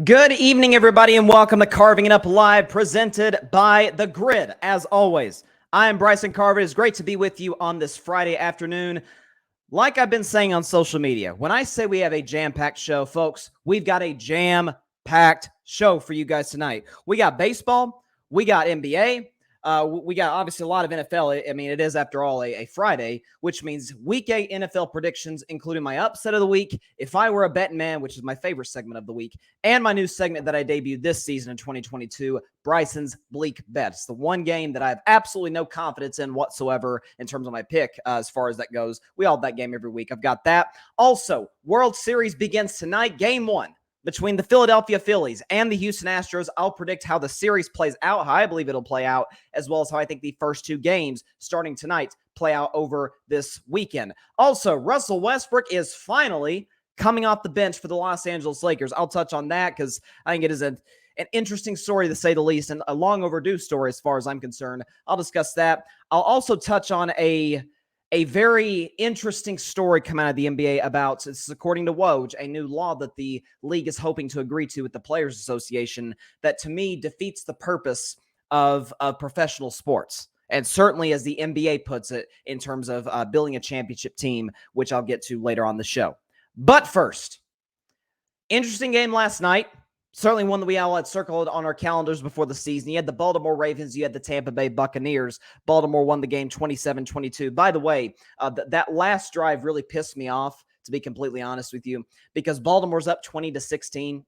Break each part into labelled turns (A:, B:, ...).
A: Good evening, everybody, and welcome to Carving It Up Live, presented by The Grid. As always, I am Bryson Carver. It is great to be with you on this Friday afternoon. Like I've been saying on social media, when I say we have a jam-packed show, folks, we've got a jam-packed show for you guys tonight. We got baseball, we got NBA, we got obviously a lot of NFL. I mean, it is, after all, a Friday, which means week 8 NFL predictions, including my upset of the week, If I Were a Bettin Man, which is my favorite segment of the week, and my new segment that I debuted this season in 2022, Bryson's Bleak Bet. It's the one game that I have absolutely no confidence in whatsoever in terms of my pick as far as that goes. We all have that game every week. I've got that. Also, World Series begins tonight, Game 1. Between the Philadelphia Phillies and the Houston Astros. I'll predict how the series plays out, how I believe it'll play out, as well as how I think the first two games starting tonight play out over this weekend. Also, Russell Westbrook is finally coming off the bench for the Los Angeles Lakers. I'll touch on that because I think it is an interesting story, to say the least, and a long overdue story as far as I'm concerned. I'll discuss that. I'll also touch on a very interesting story coming out of the NBA about, this is according to Woj, a new law that the league is hoping to agree to with the Players Association that, to me, defeats the purpose of professional sports. And certainly, as the NBA puts it, in terms of building a championship team, which I'll get to later on the show. But first, interesting game last night. Certainly one that we all had circled on our calendars before the season. You had the Baltimore Ravens, you had the Tampa Bay Buccaneers. Baltimore won the game 27-22. By the way, that last drive really pissed me off, to be completely honest with you, because Baltimore's up 20-16.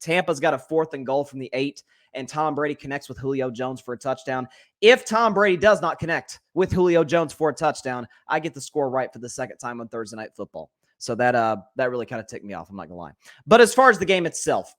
A: Tampa's got a 4th and goal from the 8, and Tom Brady connects with Julio Jones for a touchdown. If Tom Brady does not connect with Julio Jones for a touchdown, I get the score right for the second time on Thursday Night Football. So that really kind of ticked me off, I'm not going to lie. But as far as the game itself,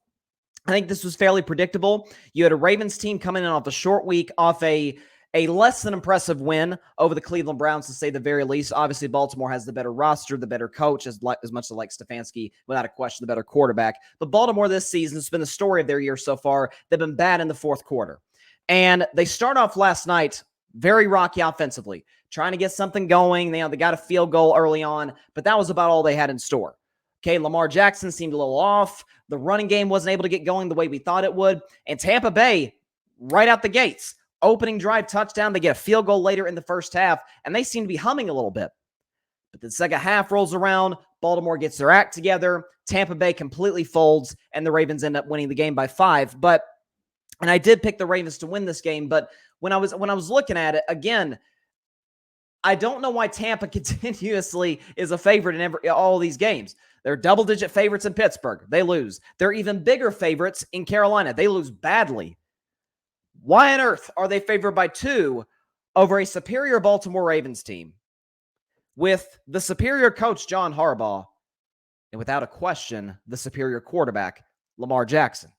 A: I think this was fairly predictable. You had a Ravens team coming in off a short week, off a less than impressive win over the Cleveland Browns, to say the very least. Obviously, Baltimore has the better roster, the better coach, as much as like Stefanski, without a question, the better quarterback. But Baltimore this season has been the story of their year so far. They've been bad in the fourth quarter. And they start off last night very rocky offensively, trying to get something going. They got a field goal early on, but that was about all they had in store. Okay, Lamar Jackson seemed a little off. The running game wasn't able to get going the way we thought it would. And Tampa Bay, right out the gates, opening drive touchdown. They get a field goal later in the first half, and they seem to be humming a little bit. But the second half rolls around. Baltimore gets their act together. Tampa Bay completely folds, and the Ravens end up winning the game by 5. And I did pick the Ravens to win this game, but when I was looking at it, again, I don't know why Tampa continuously is a favorite in all these games. They're double-digit favorites in Pittsburgh. They lose. They're even bigger favorites in Carolina. They lose badly. Why on earth are they favored by 2 over a superior Baltimore Ravens team with the superior coach, John Harbaugh, and without a question, the superior quarterback, Lamar Jackson?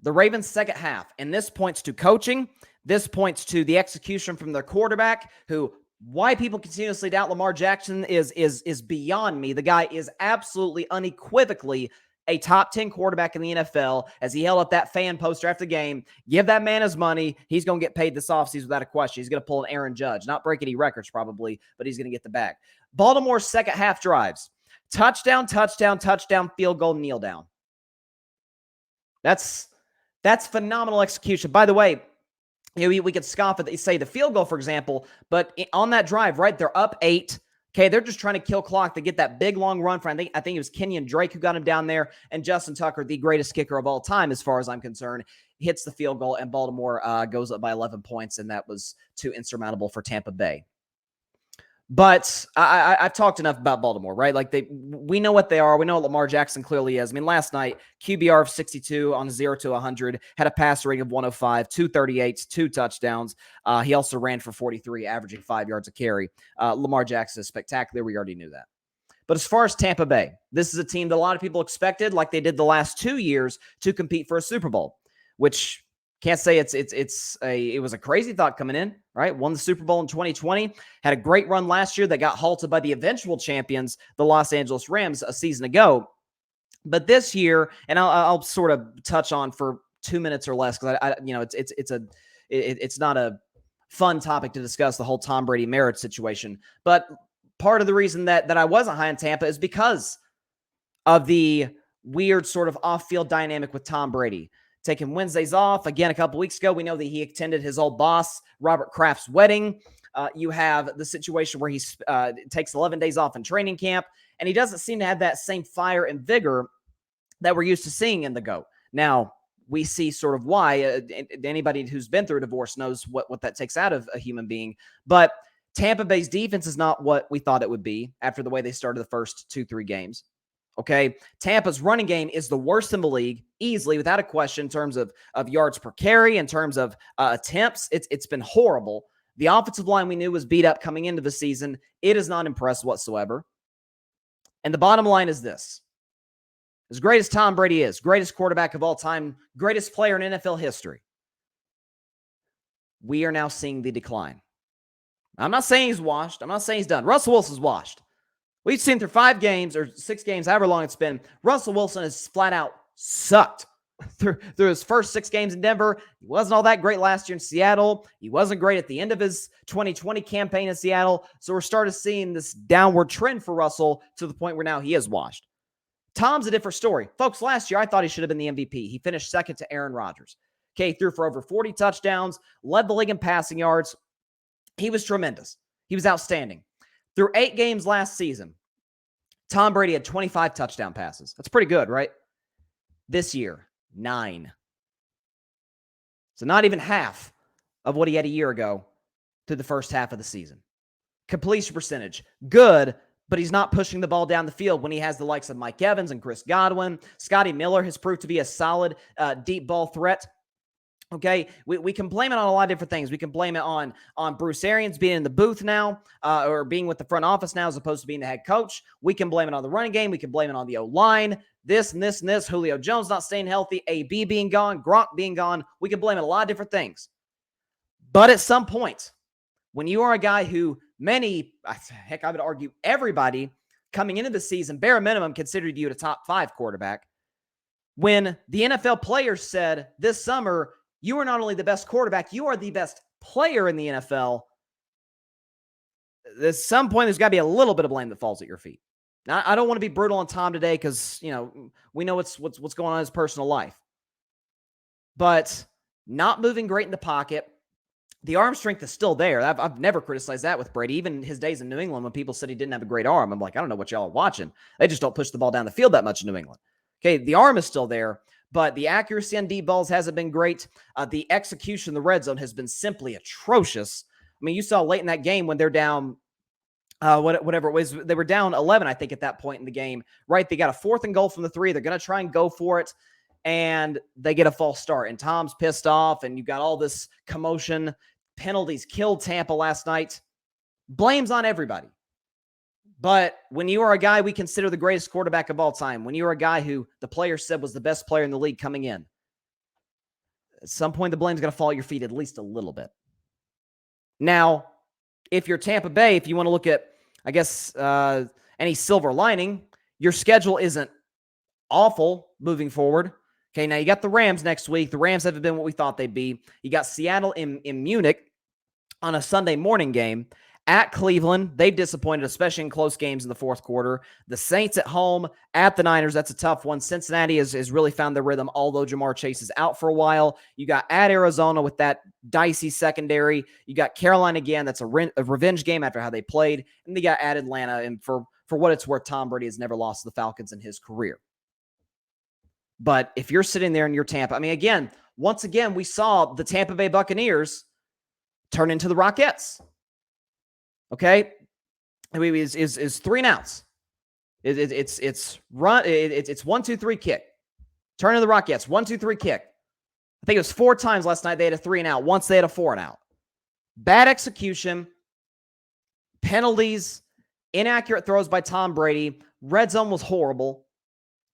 A: The Ravens' second half, and this points to coaching. This points to the execution from their quarterback, who, why people continuously doubt Lamar Jackson is beyond me. The guy is absolutely unequivocally a top 10 quarterback in the NFL, as he held up that fan poster after the game. Give that man his money. He's going to get paid this offseason without a question. He's going to pull an Aaron Judge. Not break any records probably, but he's going to get the bag. Baltimore's second half drives. Touchdown, touchdown, touchdown, field goal, kneel down. That's phenomenal execution. By the way, we could scoff at, say, the field goal, for example, but on that drive, right, they're up 8. Okay, they're just trying to kill clock to get that big, long run for, I think it was Kenyon Drake who got him down there, and Justin Tucker, the greatest kicker of all time, as far as I'm concerned, hits the field goal, and Baltimore goes up by 11 points, and that was too insurmountable for Tampa Bay. But I've talked enough about Baltimore, right? Like, we know what they are. We know what Lamar Jackson clearly is. I mean, last night, QBR of 62 on 0 to 100, had a passer rating of 105, 238, 2 touchdowns. He also ran for 43, averaging 5 yards a carry. Lamar Jackson is spectacular. We already knew that. But as far as Tampa Bay, this is a team that a lot of people expected, like they did the last 2 years, to compete for a Super Bowl, which can't say it was a crazy thought coming in, right? Won the Super Bowl in 2020, had a great run last year that got halted by the eventual champions, the Los Angeles Rams, a season ago. But this year, and I'll sort of touch on for 2 minutes or less, because it's not a fun topic to discuss, the whole Tom Brady marriage situation. But part of the reason that I wasn't high on Tampa is because of the weird sort of off-field dynamic with Tom Brady. Taking Wednesdays off. Again, a couple weeks ago, we know that he attended his old boss, Robert Kraft's wedding. You have the situation where he takes 11 days off in training camp, and he doesn't seem to have that same fire and vigor that we're used to seeing in the GOAT. Now, we see sort of why. Anybody who's been through a divorce knows what that takes out of a human being. But Tampa Bay's defense is not what we thought it would be after the way they started the first 2-3 games. Okay, Tampa's running game is the worst in the league, easily, without a question, in terms of yards per carry, in terms of attempts. It's been horrible. The offensive line we knew was beat up coming into the season. It is not impressed whatsoever. And the bottom line is this. As great as Tom Brady is, greatest quarterback of all time, greatest player in NFL history, we are now seeing the decline. I'm not saying he's washed. I'm not saying he's done. Russell Wilson's washed. We've seen through 5 games or 6 games, however long it's been, Russell Wilson has flat out sucked through his first 6 games in Denver. He wasn't all that great last year in Seattle. He wasn't great at the end of his 2020 campaign in Seattle. So we're starting seeing this downward trend for Russell to the point where now he is washed. Tom's a different story. Folks, last year I thought he should have been the MVP. He finished second to Aaron Rodgers. Okay, he threw for over 40 touchdowns, led the league in passing yards. He was tremendous. He was outstanding. Through 8 games last season, Tom Brady had 25 touchdown passes. That's pretty good, right? This year, 9. So not even half of what he had a year ago through the first half of the season. Completion percentage, good, but he's not pushing the ball down the field when he has the likes of Mike Evans and Chris Godwin. Scotty Miller has proved to be a solid deep ball threat. Okay, we can blame it on a lot of different things. We can blame it on Bruce Arians being in the booth now, or being with the front office now as opposed to being the head coach. We can blame it on the running game. We can blame it on the O-line, this and this and this. Julio Jones not staying healthy, AB being gone, Gronk being gone. We can blame it on a lot of different things. But at some point, when you are a guy who many, heck, I would argue everybody coming into the season, bare minimum, considered you a top 5 quarterback, when the NFL players said this summer, you are not only the best quarterback, you are the best player in the NFL. At some point, there's got to be a little bit of blame that falls at your feet. Now, I don't want to be brutal on Tom today because, we know what's going on in his personal life. But not moving great in the pocket. The arm strength is still there. I've never criticized that with Brady. Even his days in New England when people said he didn't have a great arm, I'm like, I don't know what y'all are watching. They just don't push the ball down the field that much in New England. Okay, the arm is still there. But the accuracy on deep balls hasn't been great. The execution in the red zone has been simply atrocious. I mean, you saw late in that game when they're down, whatever it was, they were down 11, I think, at that point in the game, right? They got a 4th and goal from the 3. They're going to try and go for it, and they get a false start. And Tom's pissed off, and you've got all this commotion. Penalties killed Tampa last night. Blame's on everybody. But when you are a guy we consider the greatest quarterback of all time, when you're a guy who the player said was the best player in the league coming in, at some point the blame's going to fall at your feet at least a little bit. Now, if you're Tampa Bay, if you want to look at, I guess, any silver lining, your schedule isn't awful moving forward. Okay, now you got the Rams next week. The Rams haven't been what we thought they'd be. You got Seattle in Munich on a Sunday morning game. At Cleveland, they've disappointed, especially in close games in the fourth quarter. The Saints at home, at the Niners, that's a tough one. Cincinnati has really found their rhythm, although Jamar Chase is out for a while. You got at Arizona with that dicey secondary. You got Carolina again. That's a revenge game after how they played. And they got at Atlanta. And for what it's worth, Tom Brady has never lost to the Falcons in his career. But if you're sitting there in your Tampa, I mean, once again, we saw the Tampa Bay Buccaneers turn into the Rockettes. Okay, is 3 and outs. It's 1-2-3 kick. Turn to the Rockettes. 1-2-3 kick. I think it was 4 times last night they had a 3 and out. Once they had a 4 and out. Bad execution, penalties, inaccurate throws by Tom Brady. Red zone was horrible.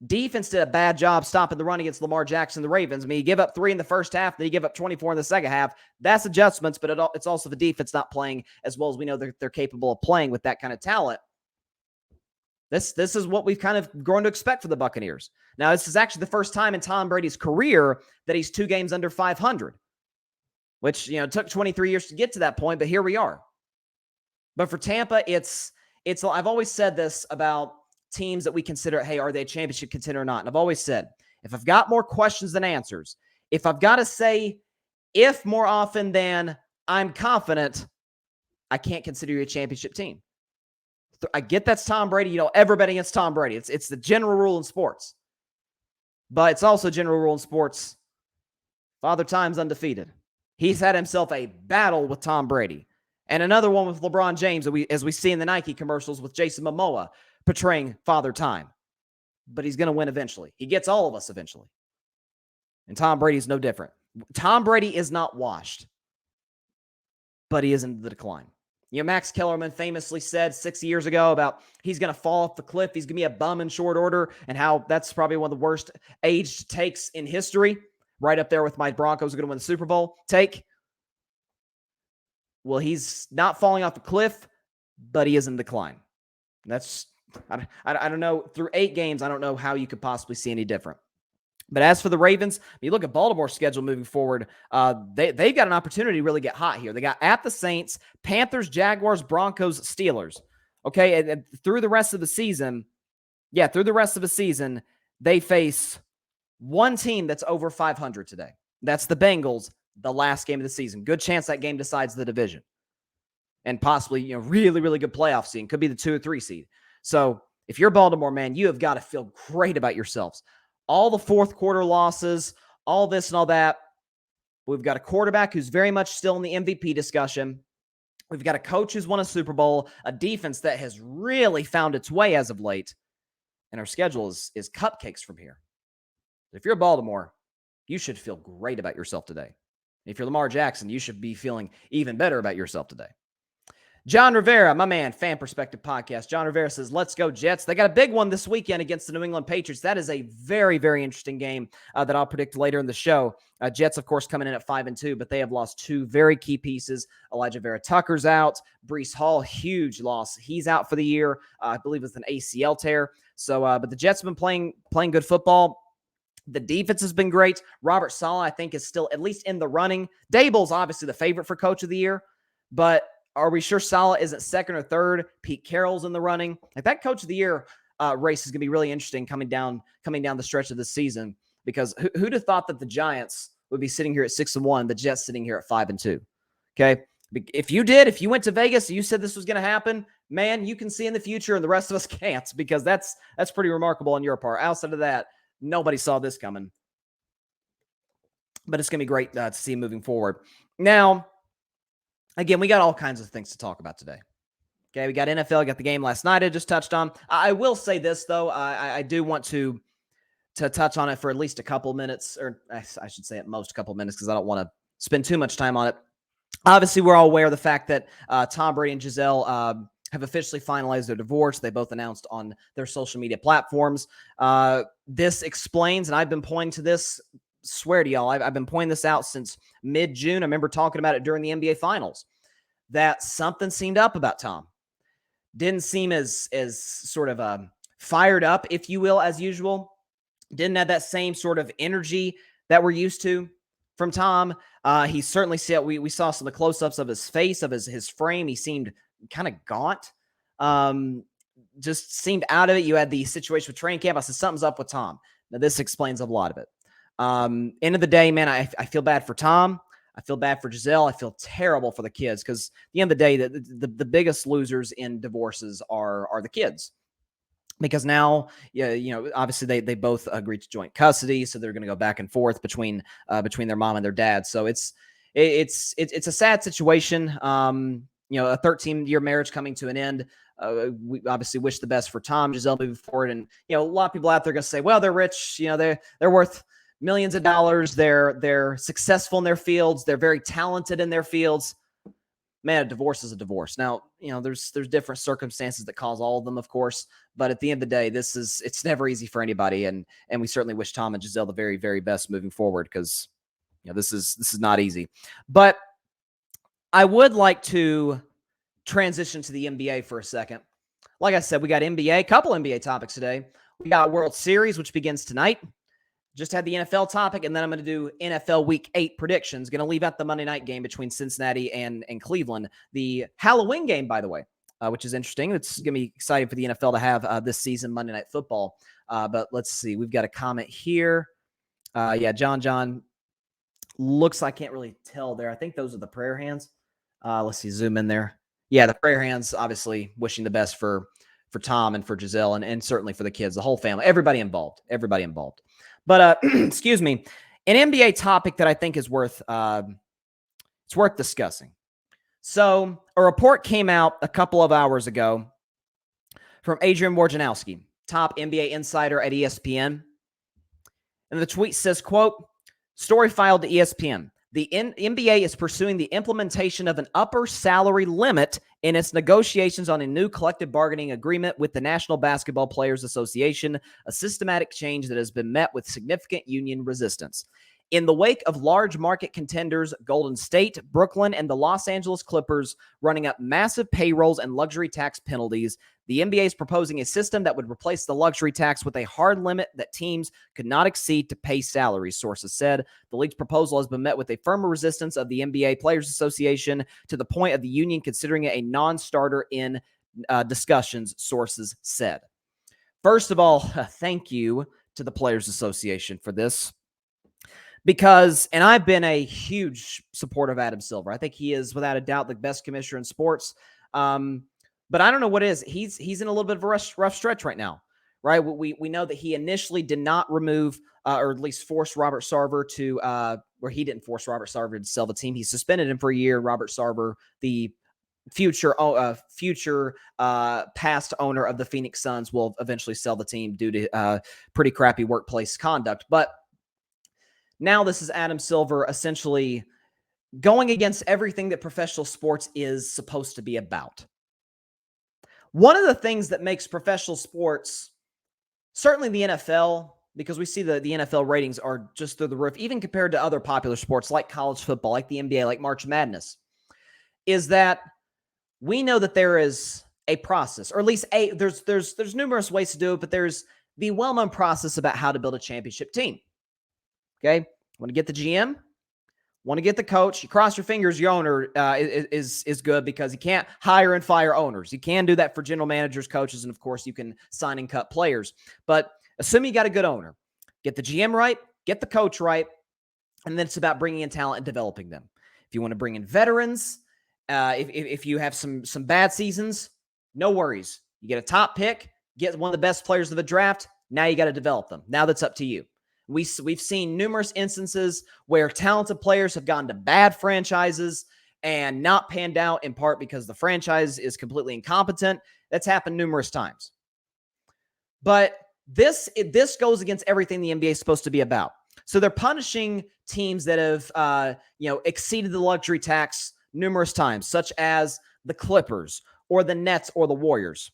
A: Defense did a bad job stopping the run against Lamar Jackson, the Ravens. I mean, you give up 3 in the first half, then you give up 24 in the second half. That's adjustments, but it's also the defense not playing as well as we know they're capable of playing with that kind of talent. This is what we've kind of grown to expect for the Buccaneers. Now, this is actually the first time in Tom Brady's career that he's 2 games under 500, which, took 23 years to get to that point, but here we are. But for Tampa, it's I've always said this about teams that we consider, hey, are they a championship contender or not? And I've always said, if I've got more questions than answers, if I've got to say if more often than I'm confident, I can't consider you a championship team. I get that's Tom Brady. You don't ever bet against Tom Brady. It's the general rule in sports. But it's also general rule in sports. Father Time's undefeated. He's had himself a battle with Tom Brady. And another one with LeBron James, as we see in the Nike commercials with Jason Momoa portraying Father Time. But he's going to win eventually. He gets all of us eventually. And Tom Brady's no different. Tom Brady is not washed, but he is in the decline. You know, Max Kellerman famously said 6 years ago about he's going to fall off the cliff. He's going to be a bum in short order, and how that's probably one of the worst aged takes in history. Right up there with my Broncos are going to win the Super Bowl take. Well, he's not falling off the cliff, but he is in decline. That's, I don't know. Through 8 games, I don't know how you could possibly see any different. But as for the Ravens, you look at Baltimore's schedule moving forward, they've got an opportunity to really get hot here. They got at the Saints, Panthers, Jaguars, Broncos, Steelers. Okay, and through the rest of the season, they face one team that's over 500 today. That's the Bengals, the last game of the season. Good chance that game decides the division. And possibly, really, really good playoff seed. Could be the 2 or 3 seed. So if you're Baltimore, man, you have got to feel great about yourselves. All the fourth quarter losses, all this and all that. We've got a quarterback who's very much still in the MVP discussion. We've got a coach who's won a Super Bowl, a defense that has really found its way as of late. And our schedule is cupcakes from here. If you're Baltimore, you should feel great about yourself today. If you're Lamar Jackson, you should be feeling even better about yourself today. John Rivera, my man, Fan Perspective Podcast. John Rivera says, let's go Jets. They got a big one this weekend against the New England Patriots. That is a very, very interesting game that I'll predict later in the show. Jets, of course, coming in at 5-2, but they have lost 2 very key pieces. Elijah Vera Tucker's out. Breece Hall, huge loss. He's out for the year. I believe it's an ACL tear. So, but the Jets have been playing good football. The defense has been great. Robert Saleh, I think, is still at least in the running. Dable's obviously the favorite for Coach of the Year, but are we sure Saleh isn't second or third? Pete Carroll's in the running. Like, that Coach of the Year race is going to be really interesting coming down the stretch of the season, because who'd have thought that the Giants would be sitting here at 6-1, the Jets sitting here at 5-2? Okay, if you went to Vegas, you said this was going to happen, man, you can see in the future, and the rest of us can't, because that's pretty remarkable on your part. Outside of that, nobody saw this coming. But it's going to be great to see moving forward. Now, again, we got all kinds of things to talk about today. Okay, we got NFL, got the game last night I just touched on. I will say this, though. I do want to touch on it for at least a couple minutes, or I should say at most a couple minutes, because I don't want to spend too much time on it. Obviously, we're all aware of the fact that Tom Brady and Giselle have officially finalized their divorce. They both announced on their social media platforms. This explains, and I've been pointing to this, swear to y'all, I've been pointing this out since mid-June. I remember talking about it during the NBA Finals, that something seemed up about Tom. Didn't seem as sort of fired up, if you will, as usual. Didn't have that same sort of energy that we're used to from Tom. He certainly said, we saw some of the close-ups of his face, of his frame. He seemed kind of gaunt. Just seemed out of it. You had the situation with training camp. I said, something's up with Tom. Now, this explains a lot of it. End of the day, man, I feel bad for Tom. I feel bad for Giselle. I feel terrible for the kids, because at the end of the day, the biggest losers in divorces are the kids. Because now, obviously they both agreed to joint custody, so they're going to go back and forth between their mom and their dad. So it's a sad situation. A 13-year marriage coming to an end. We obviously wish the best for Tom, Giselle moving forward, and a lot of people out there are going to say, well, they're rich. They're worth millions of dollars. They're successful in their fields. They're very talented in their fields. Man, a divorce is a divorce. Now, there's different circumstances that cause all of them, of course. But at the end of the day, it's never easy for anybody. And we certainly wish Tom and Giselle the very, very best moving forward, because this is not easy. But I would like to transition to the NBA for a second. Like I said, we got NBA, a couple NBA topics today. We got World Series, which begins tonight. Just had the NFL topic, and then I'm going to do NFL Week 8 predictions. Going to leave out the Monday night game between Cincinnati and Cleveland. The Halloween game, by the way. which is interesting. It's going to be exciting for the NFL to have this season Monday Night Football. But let's see. We've got a comment here. Yeah, John looks like I can't really tell there. I think those are the prayer hands. Let's see. Zoom in there. Yeah, the prayer hands, obviously wishing the best for Tom and for Giselle and certainly for the kids, the whole family, everybody involved. But excuse me, an NBA topic that I think is worth discussing. So a report came out a couple of hours ago from Adrian Wojnarowski, top NBA insider at ESPN. And the tweet says, quote, story filed to ESPN. The NBA is pursuing the implementation of an upper salary limit in its negotiations on a new collective bargaining agreement with the National Basketball Players Association, a systematic change that has been met with significant union resistance. In the wake of large market contenders Golden State, Brooklyn, and the Los Angeles Clippers running up massive payrolls and luxury tax penalties, the NBA is proposing a system that would replace the luxury tax with a hard limit that teams could not exceed to pay salaries, sources said. The league's proposal has been met with a firmer resistance of the NBA Players Association to the point of the union considering it a non-starter in discussions, sources said. First of all, thank you to the Players Association for this. Because, and I've been a huge supporter of Adam Silver. I think he is, without a doubt, the best commissioner in sports. But I don't know what it is. He's in a little bit of a rough stretch right now, right? We know that he initially did not remove or at least force Robert Sarver to, where he didn't force Robert Sarver to sell the team. He suspended him for a year. Robert Sarver, the future past owner of the Phoenix Suns, will eventually sell the team due to pretty crappy workplace conduct. But now this is Adam Silver essentially going against everything that professional sports is supposed to be about. One of the things that makes professional sports, certainly the NFL, because we see the NFL ratings are just through the roof, even compared to other popular sports like college football, like the NBA, like March Madness, is that we know that there is a process, or at least there's numerous ways to do it, but there's the well-known process about how to build a championship team. Okay, want to get the GM, want to get the coach. You cross your fingers, your owner is good because you can't hire and fire owners. You can do that for general managers, coaches, and of course you can sign and cut players. But assuming you got a good owner, get the GM right, get the coach right, and then it's about bringing in talent and developing them. If you want to bring in veterans, if you have some bad seasons, no worries. You get a top pick, get one of the best players of the draft. Now you got to develop them. Now that's up to you. We've seen numerous instances where talented players have gone to bad franchises and not panned out, in part because the franchise is completely incompetent. That's happened numerous times. But this goes against everything the NBA is supposed to be about. So they're punishing teams that have exceeded the luxury tax numerous times, such as the Clippers or the Nets or the Warriors.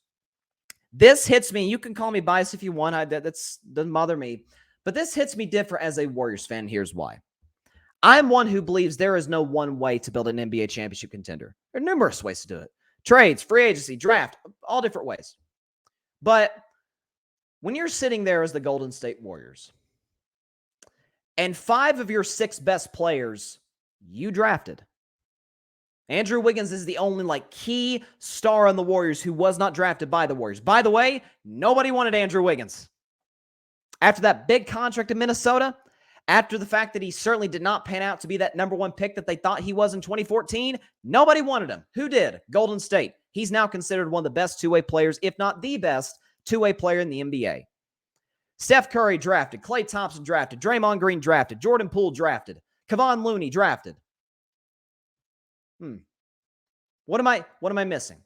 A: This hits me. You can call me biased if you want. That doesn't bother me. But this hits me different as a Warriors fan. Here's why. I'm one who believes there is no one way to build an NBA championship contender. There are numerous ways to do it. Trades, free agency, draft, all different ways. But when you're sitting there as the Golden State Warriors, and 5 of your 6 best players you drafted. Andrew Wiggins is the only key star on the Warriors who was not drafted by the Warriors. By the way, nobody wanted Andrew Wiggins. After that big contract in Minnesota, after the fact that he certainly did not pan out to be that number 1 pick that they thought he was in 2014, nobody wanted him. Who did? Golden State. He's now considered one of the best two-way players, if not the best two-way player in the NBA. Steph Curry drafted. Klay Thompson drafted. Draymond Green drafted. Jordan Poole drafted. Kevon Looney drafted. What am I missing?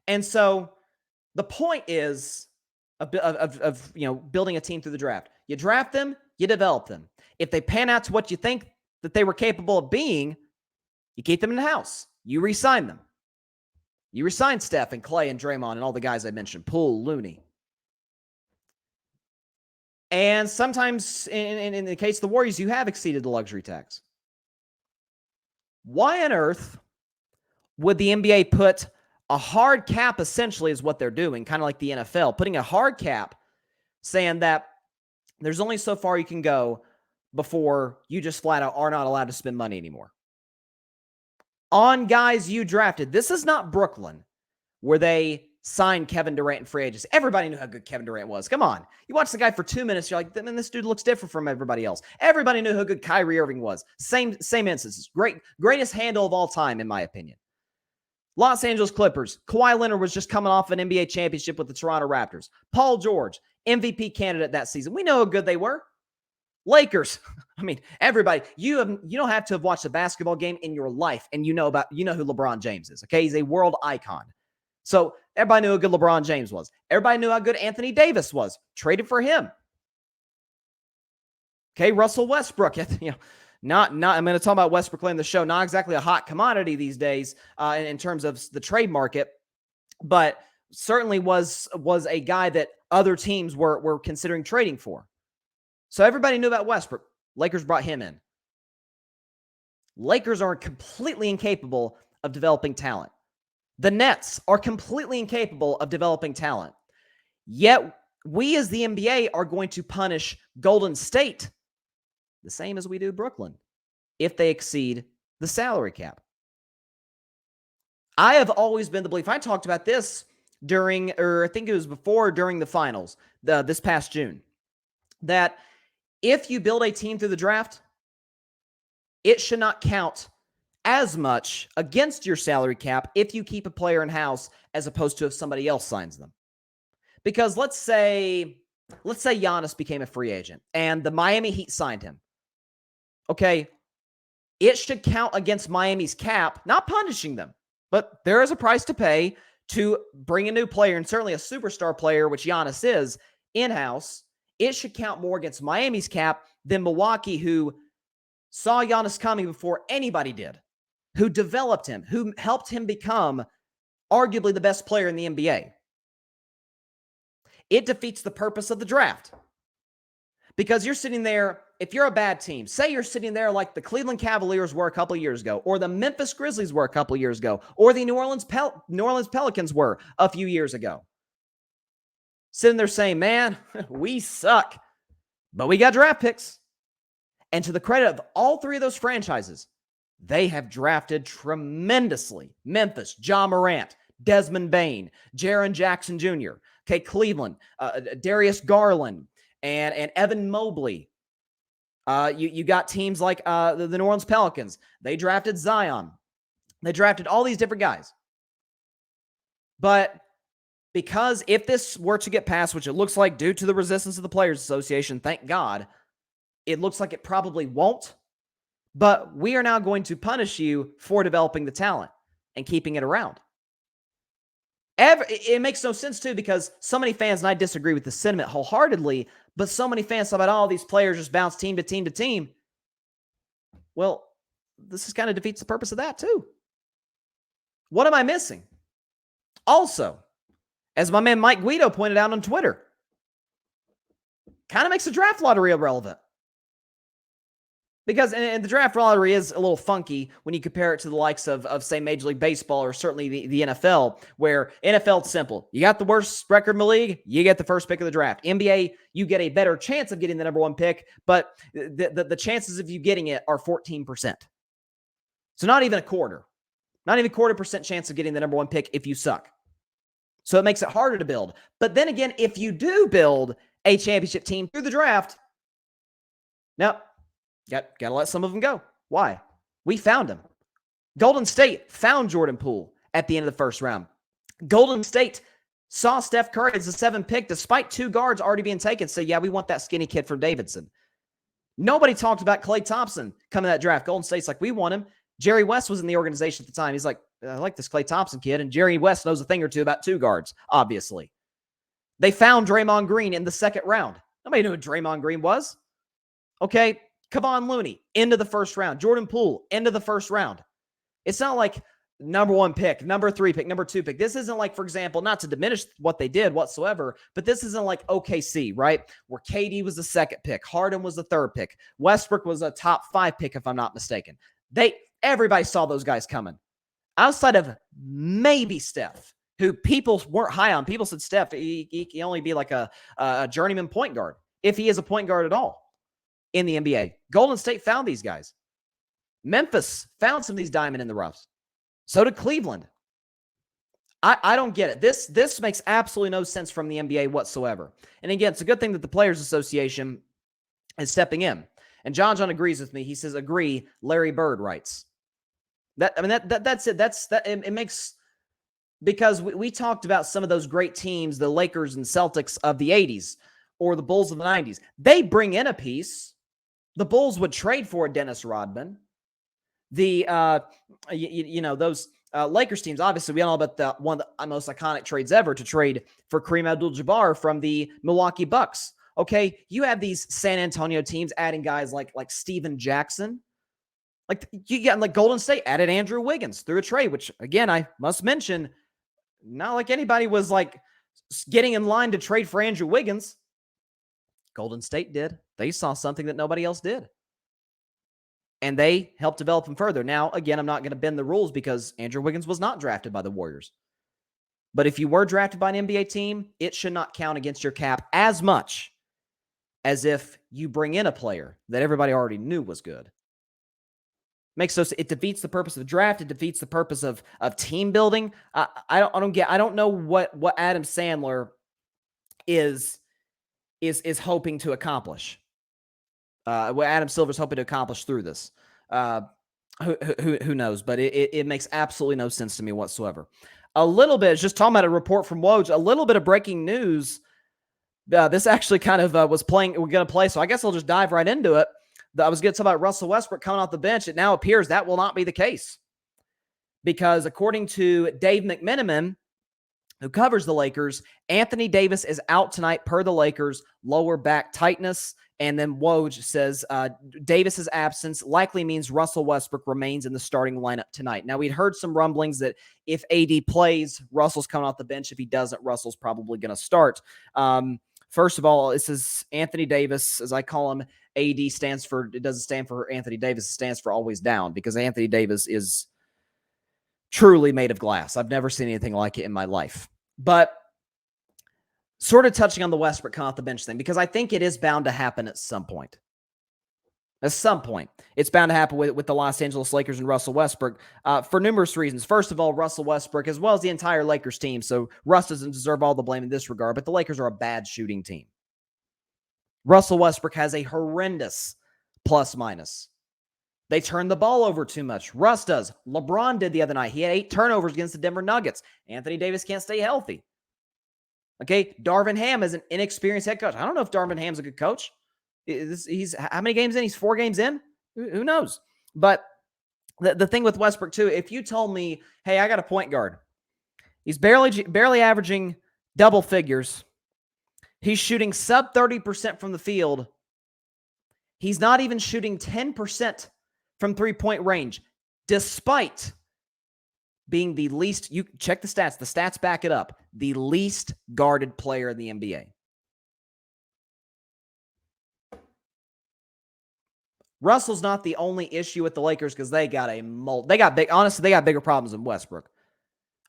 A: And so the point is of building a team through the draft. You draft them, you develop them. If they pan out to what you think that they were capable of being, you keep them in the house. You re-sign them. You re-sign Steph and Klay and Draymond and all the guys I mentioned, Poole, Looney. And sometimes, in the case of the Warriors, you have exceeded the luxury tax. Why on earth would the NBA put a hard cap, essentially, is what they're doing, kind of like the NFL, putting a hard cap saying that there's only so far you can go before you just flat out are not allowed to spend money anymore on guys you drafted? This is not Brooklyn, where they signed Kevin Durant in free agency. Everybody knew how good Kevin Durant was. Come on. You watch the guy for 2 minutes, you're like, man, this dude looks different from everybody else. Everybody knew how good Kyrie Irving was. Same instances. Greatest handle of all time, in my opinion. Los Angeles Clippers. Kawhi Leonard was just coming off an NBA championship with the Toronto Raptors. Paul George, MVP candidate that season. We know how good they were. Lakers. I mean, everybody, you don't have to have watched a basketball game in your life, and you know who LeBron James is. Okay, he's a world icon. So everybody knew how good LeBron James was. Everybody knew how good Anthony Davis was. Traded for him. Okay, Russell Westbrook. Not. I'm going to talk about Westbrook later in the show. Not exactly a hot commodity these days in terms of the trade market, but certainly was a guy that other teams were considering trading for. So everybody knew about Westbrook. Lakers brought him in. Lakers are completely incapable of developing talent. The Nets are completely incapable of developing talent. Yet we as the NBA are going to punish Golden State the same as we do Brooklyn if they exceed the salary cap. I have always been the belief. I talked about this during the finals this past June, that if you build a team through the draft, it should not count as much against your salary cap if you keep a player in-house as opposed to if somebody else signs them. Because let's say Giannis became a free agent and the Miami Heat signed him. Okay, it should count against Miami's cap, not punishing them, but there is a price to pay to bring a new player, and certainly a superstar player, which Giannis is, in-house. It should count more against Miami's cap than Milwaukee, who saw Giannis coming before anybody did, who developed him, who helped him become arguably the best player in the NBA. It defeats the purpose of the draft. Because you're sitting there, if you're a bad team, say you're sitting there like the Cleveland Cavaliers were a couple of years ago, or the Memphis Grizzlies were a couple of years ago, or the New Orleans Pelicans were a few years ago. Sitting there saying, man, we suck, but we got draft picks. And to the credit of all three of those franchises, they have drafted tremendously. Memphis, Ja Morant, Desmond Bane, Jaren Jackson Jr., okay, Cleveland, Darius Garland, and Evan Mobley. You got teams like the New Orleans Pelicans. They drafted Zion. They drafted all these different guys. But because if this were to get passed, which it looks like due to the resistance of the Players Association, thank God, it looks like it probably won't. But we are now going to punish you for developing the talent and keeping it around. It makes no sense, too, because so many fans, and I disagree with the sentiment wholeheartedly, but so many fans talk about, all these players just bounce team to team to team. Well, this kind of defeats the purpose of that, too. What am I missing? Also, as my man Mike Guido pointed out on Twitter, kind of makes the draft lottery irrelevant. Because and the draft lottery is a little funky when you compare it to the likes of say, Major League Baseball or certainly the NFL, where NFL, it's simple. You got the worst record in the league, you get the first pick of the draft. NBA, you get a better chance of getting the number one pick, but the chances of you getting it are 14%. So not even a quarter. Not even a 0.25% chance of getting the number one pick if you suck. So it makes it harder to build. But then again, if you do build a championship team through the draft, now, got to let some of them go. Why? We found them. Golden State found Jordan Poole at the end of the first round. Golden State saw Steph Curry as the 7th pick despite 2 guards already being taken. So, yeah, we want that skinny kid from Davidson. Nobody talked about Klay Thompson coming to that draft. Golden State's like, we want him. Jerry West was in the organization at the time. He's like, I like this Klay Thompson kid. And Jerry West knows a thing or two about 2 guards, obviously. They found Draymond Green in the 2nd round. Nobody knew who Draymond Green was. Okay, Kevon Looney, into the 1st round. Jordan Poole, into the 1st round. It's not like number 1 pick, number 3 pick, number 2 pick. This isn't like, for example, not to diminish what they did whatsoever, but this isn't like OKC, right? Where KD was the 2nd pick, Harden was the 3rd pick, Westbrook was a top 5 pick, if I'm not mistaken. Everybody saw those guys coming. Outside of maybe Steph, who people weren't high on. People said Steph, he can only be like a journeyman point guard, if he is a point guard at all in the NBA. Golden State found these guys. Memphis found some of these diamond in the roughs. So did Cleveland. I don't get it. This makes absolutely no sense from the NBA whatsoever. And again, it's a good thing that the Players Association is stepping in. And John agrees with me. He says, agree, Larry Bird writes. That's it. It makes, because we talked about some of those great teams, the Lakers and Celtics of the 80s or the Bulls of the 90s. They bring in a piece. The Bulls would trade for a Dennis Rodman. The, those Lakers teams, obviously, we all know about the one of the most iconic trades ever, to trade for Kareem Abdul-Jabbar from the Milwaukee Bucks. Okay, you have these San Antonio teams adding guys like Steven Jackson. Like you got like Golden State added Andrew Wiggins through a trade, which again, I must mention, not like anybody was like getting in line to trade for Andrew Wiggins. Golden State did. They saw something that nobody else did. And they helped develop him further. Now, again, I'm not going to bend the rules because Andrew Wiggins was not drafted by the Warriors. But if you were drafted by an NBA team, it should not count against your cap as much as if you bring in a player that everybody already knew was good. It defeats the purpose of the draft. It defeats the purpose of team building. I don't know what Adam Sandler is hoping to accomplish. What Adam Silver's hoping to accomplish through this. Who knows? But it makes absolutely no sense to me whatsoever. A little bit, just talking about a report from Woj, a little bit of breaking news. This actually kind of was playing. We're going to play, so I guess I'll just dive right into it. I was going to talk about Russell Westbrook coming off the bench. It now appears that will not be the case. Because according to Dave McMenamin, who covers the Lakers, Anthony Davis is out tonight per the Lakers, lower back tightness. And then Woj says Davis's absence likely means Russell Westbrook remains in the starting lineup tonight. Now, we'd heard some rumblings that if AD plays, Russell's coming off the bench. If he doesn't, Russell's probably going to start. First of all, this is Anthony Davis, as I call him. AD stands for, it doesn't stand for Anthony Davis, it stands for always down, because Anthony Davis is truly made of glass. I've never seen anything like it in my life. But sort of touching on the Westbrook coming off the bench thing, because I think it is bound to happen at some point. At some point. It's bound to happen with the Los Angeles Lakers and Russell Westbrook for numerous reasons. First of all, Russell Westbrook, as well as the entire Lakers team, so Russ doesn't deserve all the blame in this regard, but the Lakers are a bad shooting team. Russell Westbrook has a horrendous plus-minus. They turn the ball over too much. Russ does. LeBron did the other night. He had 8 turnovers against the Denver Nuggets. Anthony Davis can't stay healthy. Okay, Darvin Ham is an inexperienced head coach. I don't know if Darvin Ham's a good coach. He's how many games in? He's 4 games in? Who knows? But the thing with Westbrook, too, if you told me, hey, I got a point guard. He's barely averaging double figures. He's shooting sub 30% from the field. He's not even shooting 10% from three-point range, despite being the least, you check the stats back it up, the least guarded player in the NBA. Russell's not the only issue with the Lakers because they got bigger problems than Westbrook.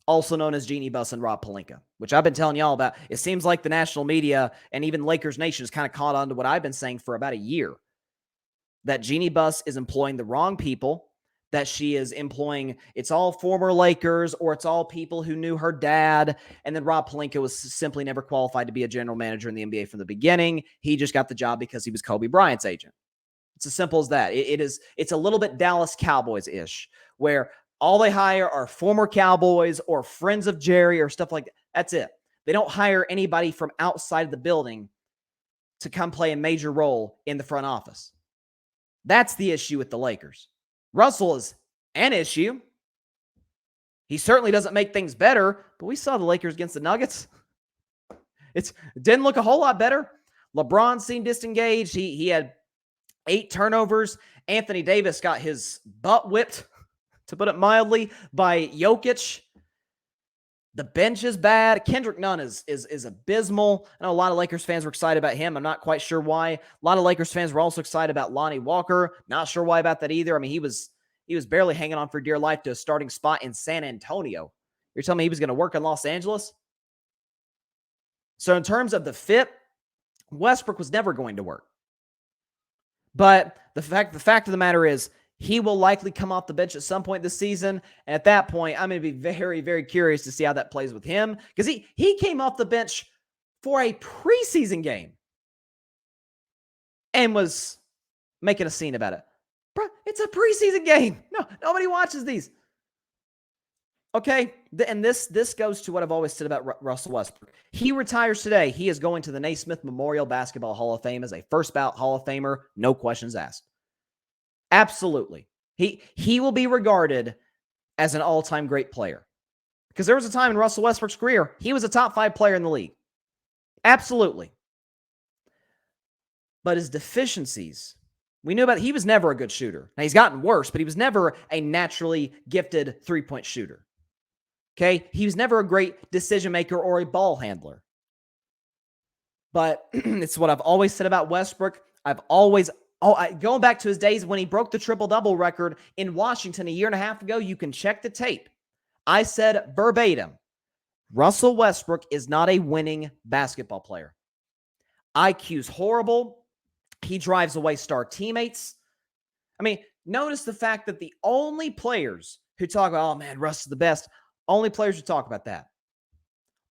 A: Also known as Genie Buss and Rob Pelinka, which I've been telling y'all about. It seems like the national media and even Lakers Nation has kind of caught on to what I've been saying for about a year. That Genie Buss is employing the wrong people, that she is employing, it's all former Lakers or it's all people who knew her dad. And then Rob Pelinka was simply never qualified to be a general manager in the NBA from the beginning. He just got the job because he was Kobe Bryant's agent. It's as simple as that. It's a little bit Dallas Cowboys-ish, where all they hire are former Cowboys or friends of Jerry or stuff like that. That's it. They don't hire anybody from outside of the building to come play a major role in the front office. That's the issue with the Lakers. Russell is an issue. He certainly doesn't make things better, but we saw the Lakers against the Nuggets. It didn't look a whole lot better. LeBron seemed disengaged. He had 8 turnovers. Anthony Davis got his butt whipped, to put it mildly, by Jokic. The bench is bad. Kendrick Nunn is abysmal. I know a lot of Lakers fans were excited about him. I'm not quite sure why. A lot of Lakers fans were also excited about Lonnie Walker. Not sure why about that either. I mean, he was barely hanging on for dear life to a starting spot in San Antonio. You're telling me he was going to work in Los Angeles? So in terms of the fit, Westbrook was never going to work. But the fact of the matter is, He will likely come off the bench at some point this season. And at that point, I'm going to be very, very curious to see how that plays with him, because he came off the bench for a preseason game and was making a scene about it. Bro, it's a preseason game. No, nobody watches these. Okay, and this goes to what I've always said about Russell Westbrook. He retires today. He is going to the Naismith Memorial Basketball Hall of Fame as a first ballot Hall of Famer, no questions asked. Absolutely. He will be regarded as an all-time great player. Because there was a time in Russell Westbrook's career, he was a top 5 player in the league. Absolutely. But his deficiencies, we knew about, he was never a good shooter. Now, he's gotten worse, but he was never a naturally gifted three-point shooter. Okay? He was never a great decision maker or a ball handler. But it's what I've always said about Westbrook. Going back to his days when he broke the triple-double record in Washington a year and a half ago, you can check the tape. I said verbatim, Russell Westbrook is not a winning basketball player. IQ's horrible. He drives away star teammates. I mean, notice the fact that the only players who talk about, oh man, Russ is the best, only players who talk about that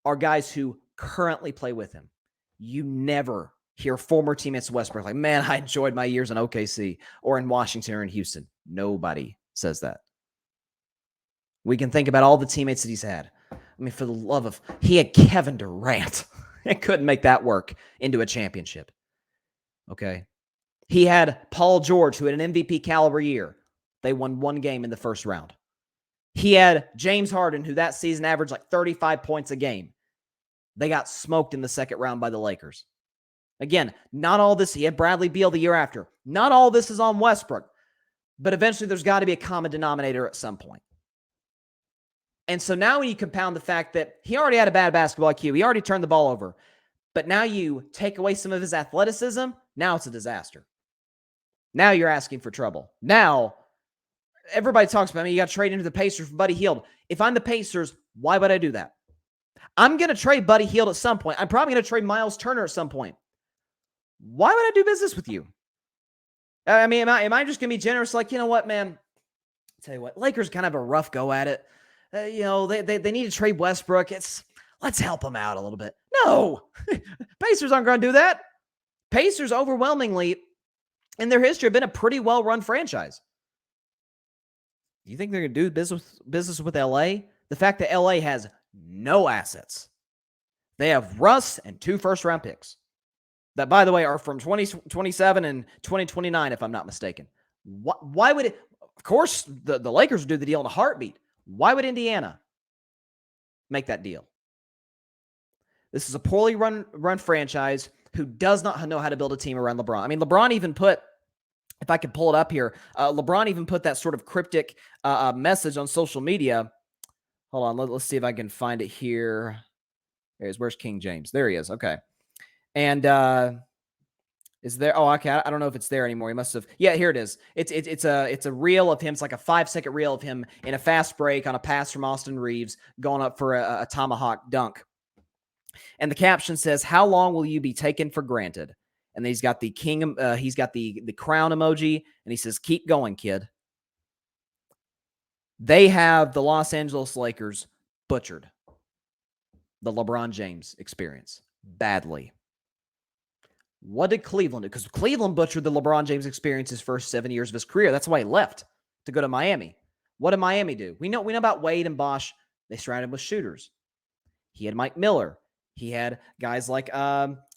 A: are guys who currently play with him. You never hear former teammates of Westbrook like, man, I enjoyed my years in OKC or in Washington or in Houston. Nobody says that. We can think about all the teammates that he's had. I mean, for the love of, he had Kevin Durant. It couldn't make that work into a championship. Okay. He had Paul George, who had an MVP caliber year. They won 1 game in the first round. He had James Harden, who that season averaged like 35 points a game. They got smoked in the second round by the Lakers. Again, not all this. He had Bradley Beal the year after. Not all this is on Westbrook. But eventually there's got to be a common denominator at some point. And so now when you compound the fact that he already had a bad basketball IQ, he already turned the ball over, but now you take away some of his athleticism, now it's a disaster. Now you're asking for trouble. Now, everybody talks about, you got to trade into the Pacers for Buddy Hield. If I'm the Pacers, why would I do that? I'm going to trade Buddy Hield at some point. I'm probably going to trade Miles Turner at some point. Why would I do business with you? I mean, am I just going to be generous? Like, you know what, man? I'll tell you what, Lakers kind of have a rough go at it. They need to trade Westbrook. Let's help them out a little bit. No, Pacers aren't going to do that. Pacers overwhelmingly in their history have been a pretty well-run franchise. You think they're going to do business with LA? The fact that LA has no assets. They have Russ and 2 first-round picks that, by the way, are from 2027 and 2029, if I'm not mistaken. Why would it? Of course, the Lakers would do the deal in a heartbeat. Why would Indiana make that deal? This is a poorly run franchise who does not know how to build a team around LeBron. I mean, LeBron even put, if I could pull it up here, LeBron even put that sort of cryptic message on social media. Hold on, let's see if I can find it here. Where's King James? There he is. Okay. And is there? Oh, okay. I don't know if it's there anymore. He must have. Yeah, here it is. It's a reel of him. It's like a 5-second reel of him in a fast break on a pass from Austin Reeves going up for a tomahawk dunk. And the caption says, "How long will you be taken for granted?" And then he's got the king. He's got the crown emoji, and he says, "Keep going, kid." They have the Los Angeles Lakers butchered the LeBron James experience badly. What did Cleveland do? Because Cleveland butchered the LeBron James experience his first 7 years of his career. That's why he left to go to Miami. What did Miami do? We know about Wade and Bosh. They surrounded him with shooters. He had Mike Miller. He had guys like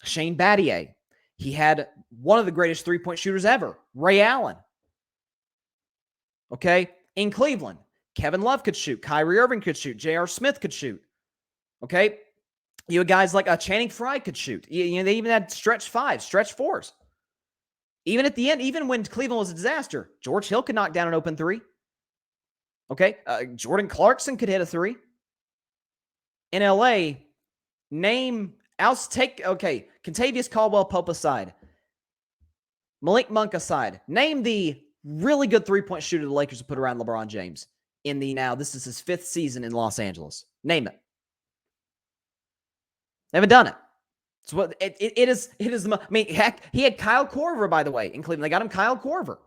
A: Shane Battier. He had one of the greatest three-point shooters ever, Ray Allen. Okay? In Cleveland, Kevin Love could shoot. Kyrie Irving could shoot. J.R. Smith could shoot. Okay? You had guys like Channing Frye could shoot. They even had stretch 5s, stretch 4s. Even at the end, even when Cleveland was a disaster, George Hill could knock down an open 3. Okay? Jordan Clarkson could hit a 3. In LA, Kentavious Caldwell-Pope aside, Malik Monk aside, name the really good three-point shooter the Lakers have put around LeBron James this is his 5th season in Los Angeles. Name it. They haven't done it. It's what it is. I mean, heck, he had Kyle Korver, by the way, in Cleveland. They got him Kyle Korver.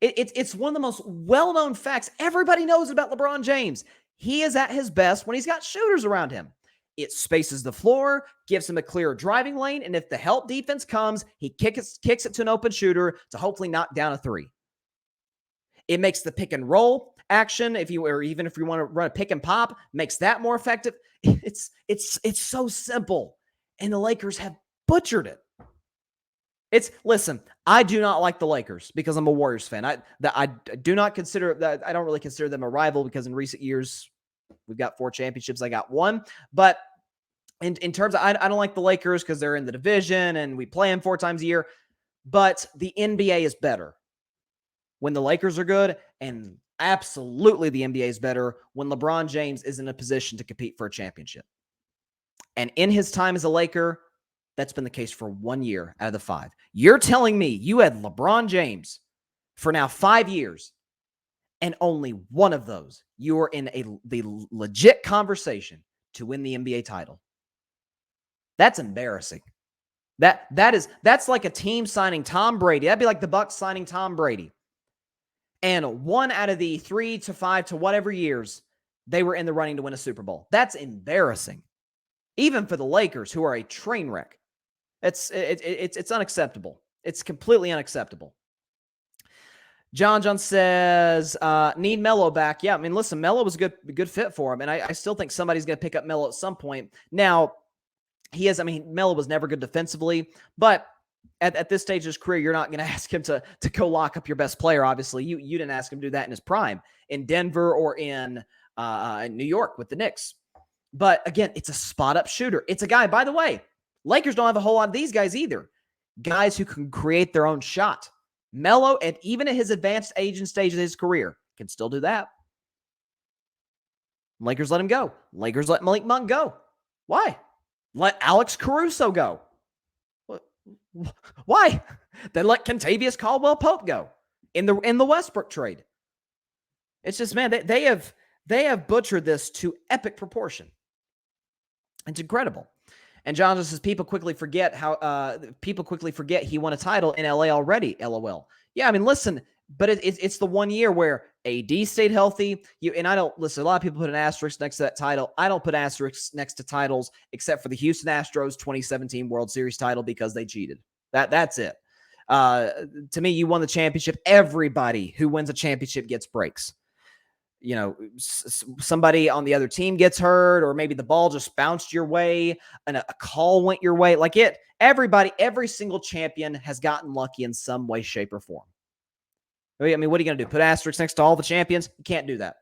A: It's one of the most well-known facts. Everybody knows about LeBron James. He is at his best when he's got shooters around him. It spaces the floor, gives him a clear driving lane, and if the help defense comes, he kicks it to an open shooter to hopefully knock down a three. It makes the pick and roll action, even if you want to run a pick and pop, makes that more effective. It's so simple, and the Lakers have butchered it. Listen, I do not like the Lakers because I'm a Warriors fan. I do not consider that. I don't really consider them a rival because in recent years we've got 4 championships. I got 1, but in terms of, I don't like the Lakers because they're in the division and we play them 4 times a year. But the NBA is better when the Lakers are good, and absolutely the NBA is better when LeBron James is in a position to compete for a championship. And in his time as a Laker, that's been the case for 1 year out of the 5. You're telling me you had LeBron James for now 5 years, and only one of those you were in the legit conversation to win the NBA title. That's embarrassing. That's like a team signing Tom Brady. That'd be like the Bucs signing Tom Brady. And 1 out of the 3 to 5 to whatever years, they were in the running to win a Super Bowl. That's embarrassing. Even for the Lakers, who are a train wreck. It's unacceptable. It's completely unacceptable. John says, need Melo back. Yeah, I mean, listen, Melo was a good fit for him, and I still think somebody's going to pick up Melo at some point. Now, Melo was never good defensively, but at this stage of his career, you're not going to ask him to go lock up your best player, obviously. You didn't ask him to do that in his prime, in Denver or in New York with the Knicks. But again, it's a spot-up shooter. It's a guy, by the way, Lakers don't have a whole lot of these guys either. Guys who can create their own shot. Melo, and even at his advanced age and stage of his career, can still do that. Lakers let him go. Lakers let Malik Monk go. Why? Let Alex Caruso go. Why? Then let Kentavious Caldwell-Pope go in the Westbrook trade. It's just, man, they have butchered this to epic proportion. It's incredible. And John says people quickly forget he won a title in LA already. LOL. Yeah, I mean, listen, but it's the 1 year where AD stayed healthy. And I don't listen. A lot of people put an asterisk next to that title. I don't put asterisks next to titles except for the Houston Astros 2017 World Series title because they cheated. That's it. To me, you won the championship. Everybody who wins a championship gets breaks. You know, somebody on the other team gets hurt, or maybe the ball just bounced your way and a call went your way. Every single champion has gotten lucky in some way, shape, or form. I mean, what are you going to do? Put asterisks next to all the champions? You can't do that.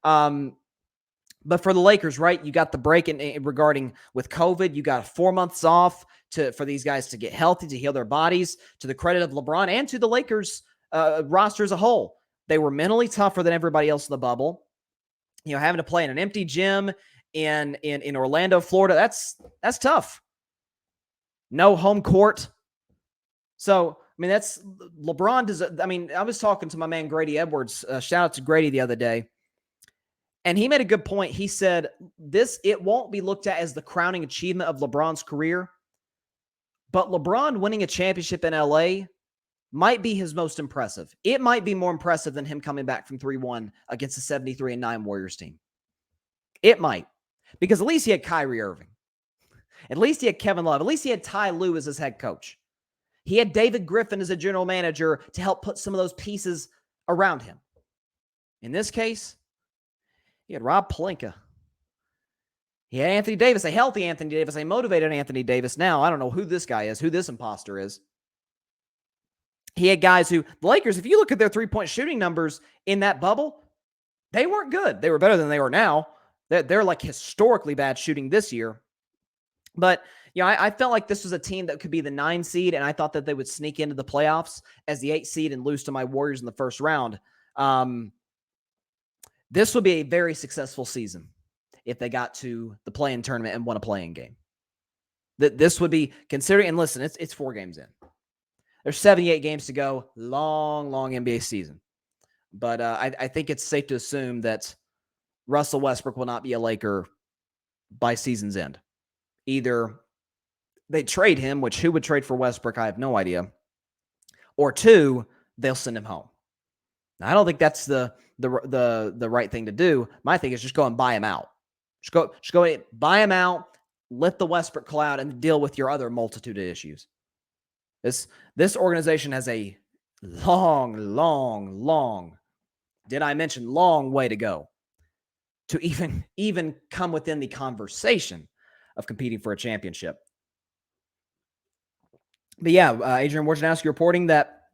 A: But for the Lakers, right, you got the break regarding with COVID. You got 4 months off for these guys to get healthy, to heal their bodies, to the credit of LeBron and to the Lakers roster as a whole. They were mentally tougher than everybody else in the bubble. You know, having to play in an empty gym in Orlando, Florida, that's tough. No home court. So, I mean, that's LeBron. I was talking to my man Grady Edwards. Shout out to Grady the other day. And he made a good point. He said it won't be looked at as the crowning achievement of LeBron's career, but LeBron winning a championship in LA might be his most impressive. It might be more impressive than him coming back from 3-1 against the 73-9 Warriors team. It might. Because at least he had Kyrie Irving. At least he had Kevin Love. At least he had Ty Lue as his head coach. He had David Griffin as a general manager to help put some of those pieces around him. In this case, he had Rob Pelinka. He had Anthony Davis, a healthy Anthony Davis, a motivated Anthony Davis. Now, I don't know who this guy is, who this imposter is. He had guys the Lakers, if you look at their three-point shooting numbers in that bubble, they weren't good. They were better than they are now. They're like historically bad shooting this year. But, you know, I felt like this was a team that could be the 9 seed, and I thought that they would sneak into the playoffs as the 8 seed and lose to my Warriors in the first round. This would be a very successful season if they got to the play-in tournament and won a play-in game. This would be considering, and listen, it's 4 games in. There's 78 games to go. Long, long NBA season. But I think it's safe to assume that Russell Westbrook will not be a Laker by season's end. Either they trade him, who would trade for Westbrook? I have no idea. Or 2, they'll send him home. I don't think that's the right thing to do. My thing is just go and buy him out. Just go and buy him out, lift the Westbrook cloud, and deal with your other multitude of issues. This organization has a long, did I mention long way to go to even come within the conversation of competing for a championship. But yeah, Adrian Wojnarowski reporting that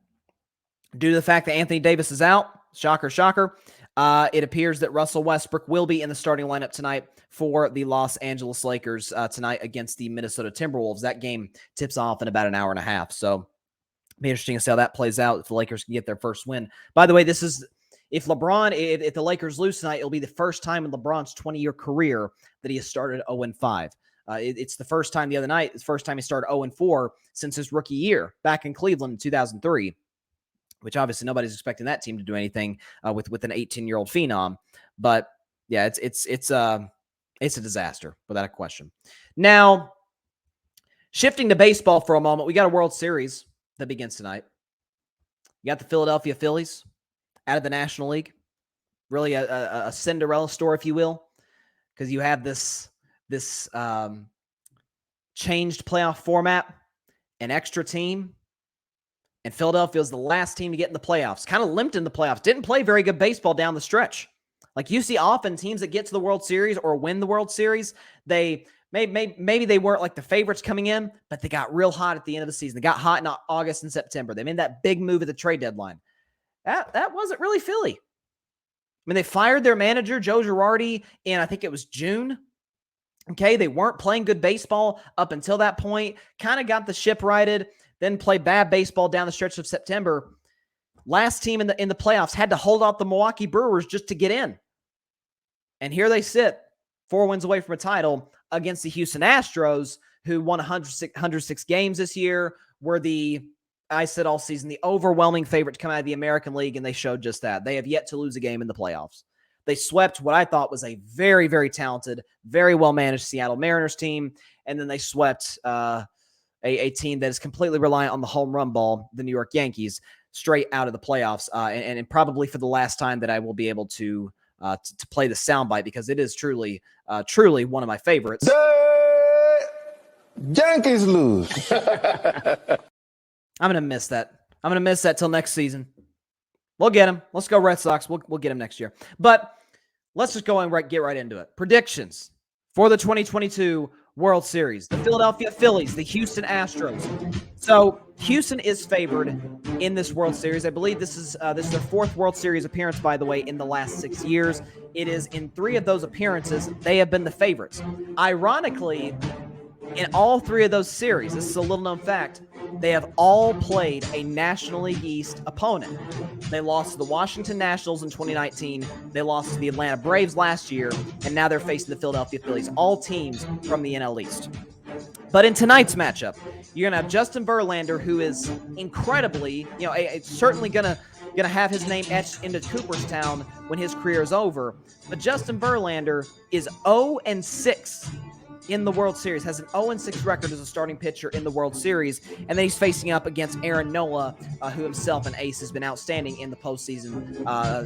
A: due to the fact that Anthony Davis is out, shocker, it appears that Russell Westbrook will be in the starting lineup tonight for the Los Angeles Lakers tonight against the Minnesota Timberwolves. That game tips off in about an hour and a half. So it'll be interesting to see how that plays out if the Lakers can get their first win. By the way, this is if the Lakers lose tonight, it'll be the first time in LeBron's 20-year career that he has started 0-5. It's the first time the other night. It's the first time he started 0-4 since his rookie year back in Cleveland in 2003, which obviously nobody's expecting that team to do anything with an 18-year-old phenom. But yeah, it's a disaster without a question. Now, shifting to baseball for a moment, we got a World Series that begins tonight. You got the Philadelphia Phillies out of the National League. Really a Cinderella story, if you will, because you have this changed playoff format, an extra team, and Philadelphia is the last team to get in the playoffs. Kind of limped in the playoffs. Didn't play very good baseball down the stretch. Like you see often teams that get to the World Series or win the World Series, maybe they weren't like the favorites coming in, but they got real hot at the end of the season. They got hot in August and September. They made that big move at the trade deadline. That wasn't really Philly. I mean, they fired their manager, Joe Girardi, in I think it was June. Okay, they weren't playing good baseball up until that point. Kind of got the ship righted, then played bad baseball down the stretch of September. Last team in the playoffs had to hold out the Milwaukee Brewers just to get in. And here they sit, 4 wins away from a title against the Houston Astros, who won 106 games this year, were I said all season, the overwhelming favorite to come out of the American League, and they showed just that. They have yet to lose a game in the playoffs. They swept what I thought was a very, very talented, very well-managed Seattle Mariners team, and then they swept a team that is completely reliant on the home run ball, the New York Yankees, straight out of the playoffs, and probably for the last time that I will be able to play the soundbite, because it is truly one of my favorites.
B: The Yankees lose.
A: I'm going to miss that. I'm going to miss that till next season. We'll get him. Let's go Red Sox. We'll get him next year. But let's just go and get right into it. Predictions for the 2022 World Series. The Philadelphia Phillies, the Houston Astros. So Houston is favored in this World Series. I believe this is their 4th World Series appearance, by the way, in the last 6 years. It is in 3 of those appearances, they have been the favorites. Ironically, in all 3 of those series, this is a little-known fact, they have all played a National League East opponent. They lost to the Washington Nationals in 2019. They lost to the Atlanta Braves last year, and now they're facing the Philadelphia Phillies, all teams from the NL East. But in tonight's matchup, you're going to have Justin Verlander, who is incredibly, certainly going to have his name etched into Cooperstown when his career is over. But Justin Verlander is 0-6 in the World Series, has an 0-6 record as a starting pitcher in the World Series, and then he's facing up against Aaron Nola, who himself, an ace, has been outstanding in the postseason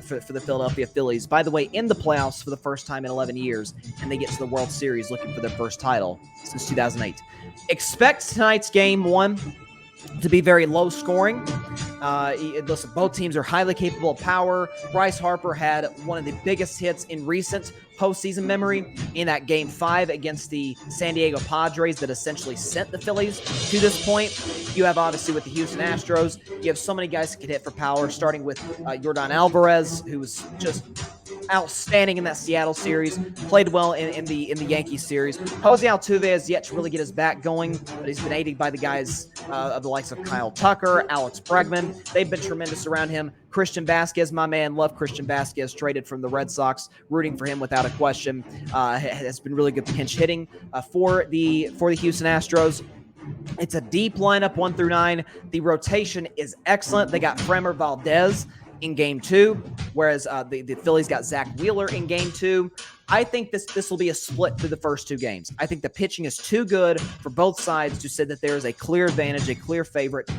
A: for the Philadelphia Phillies. By the way, in the playoffs for the first time in 11 years, and they get to the World Series looking for their first title since 2008. Expect tonight's Game 1 to be very low scoring. Listen, both teams are highly capable of power. Bryce Harper had one of the biggest hits in recent postseason memory in that Game 5 against the San Diego Padres that essentially sent the Phillies to this point. You have, obviously, with the Houston Astros, you have so many guys that can hit for power, starting with Yordan Alvarez, who was just outstanding in that Seattle series, played well in the Yankees series. Jose Altuve has yet to really get his bat going, but he's been aided by the guys of the likes of Kyle Tucker, Alex Bregman. They've been tremendous around him. Christian Vasquez, my man, love Christian Vasquez, traded from the Red Sox, rooting for him without a question. Has been really good pinch hitting for the Houston Astros. It's a deep lineup, 1 through 9. The rotation is excellent. They got Framber Valdez in Game 2, whereas the Phillies got Zach Wheeler in Game 2. I think this will be a split through the first 2 games. I think the pitching is too good for both sides to say that there is a clear advantage, a clear favorite.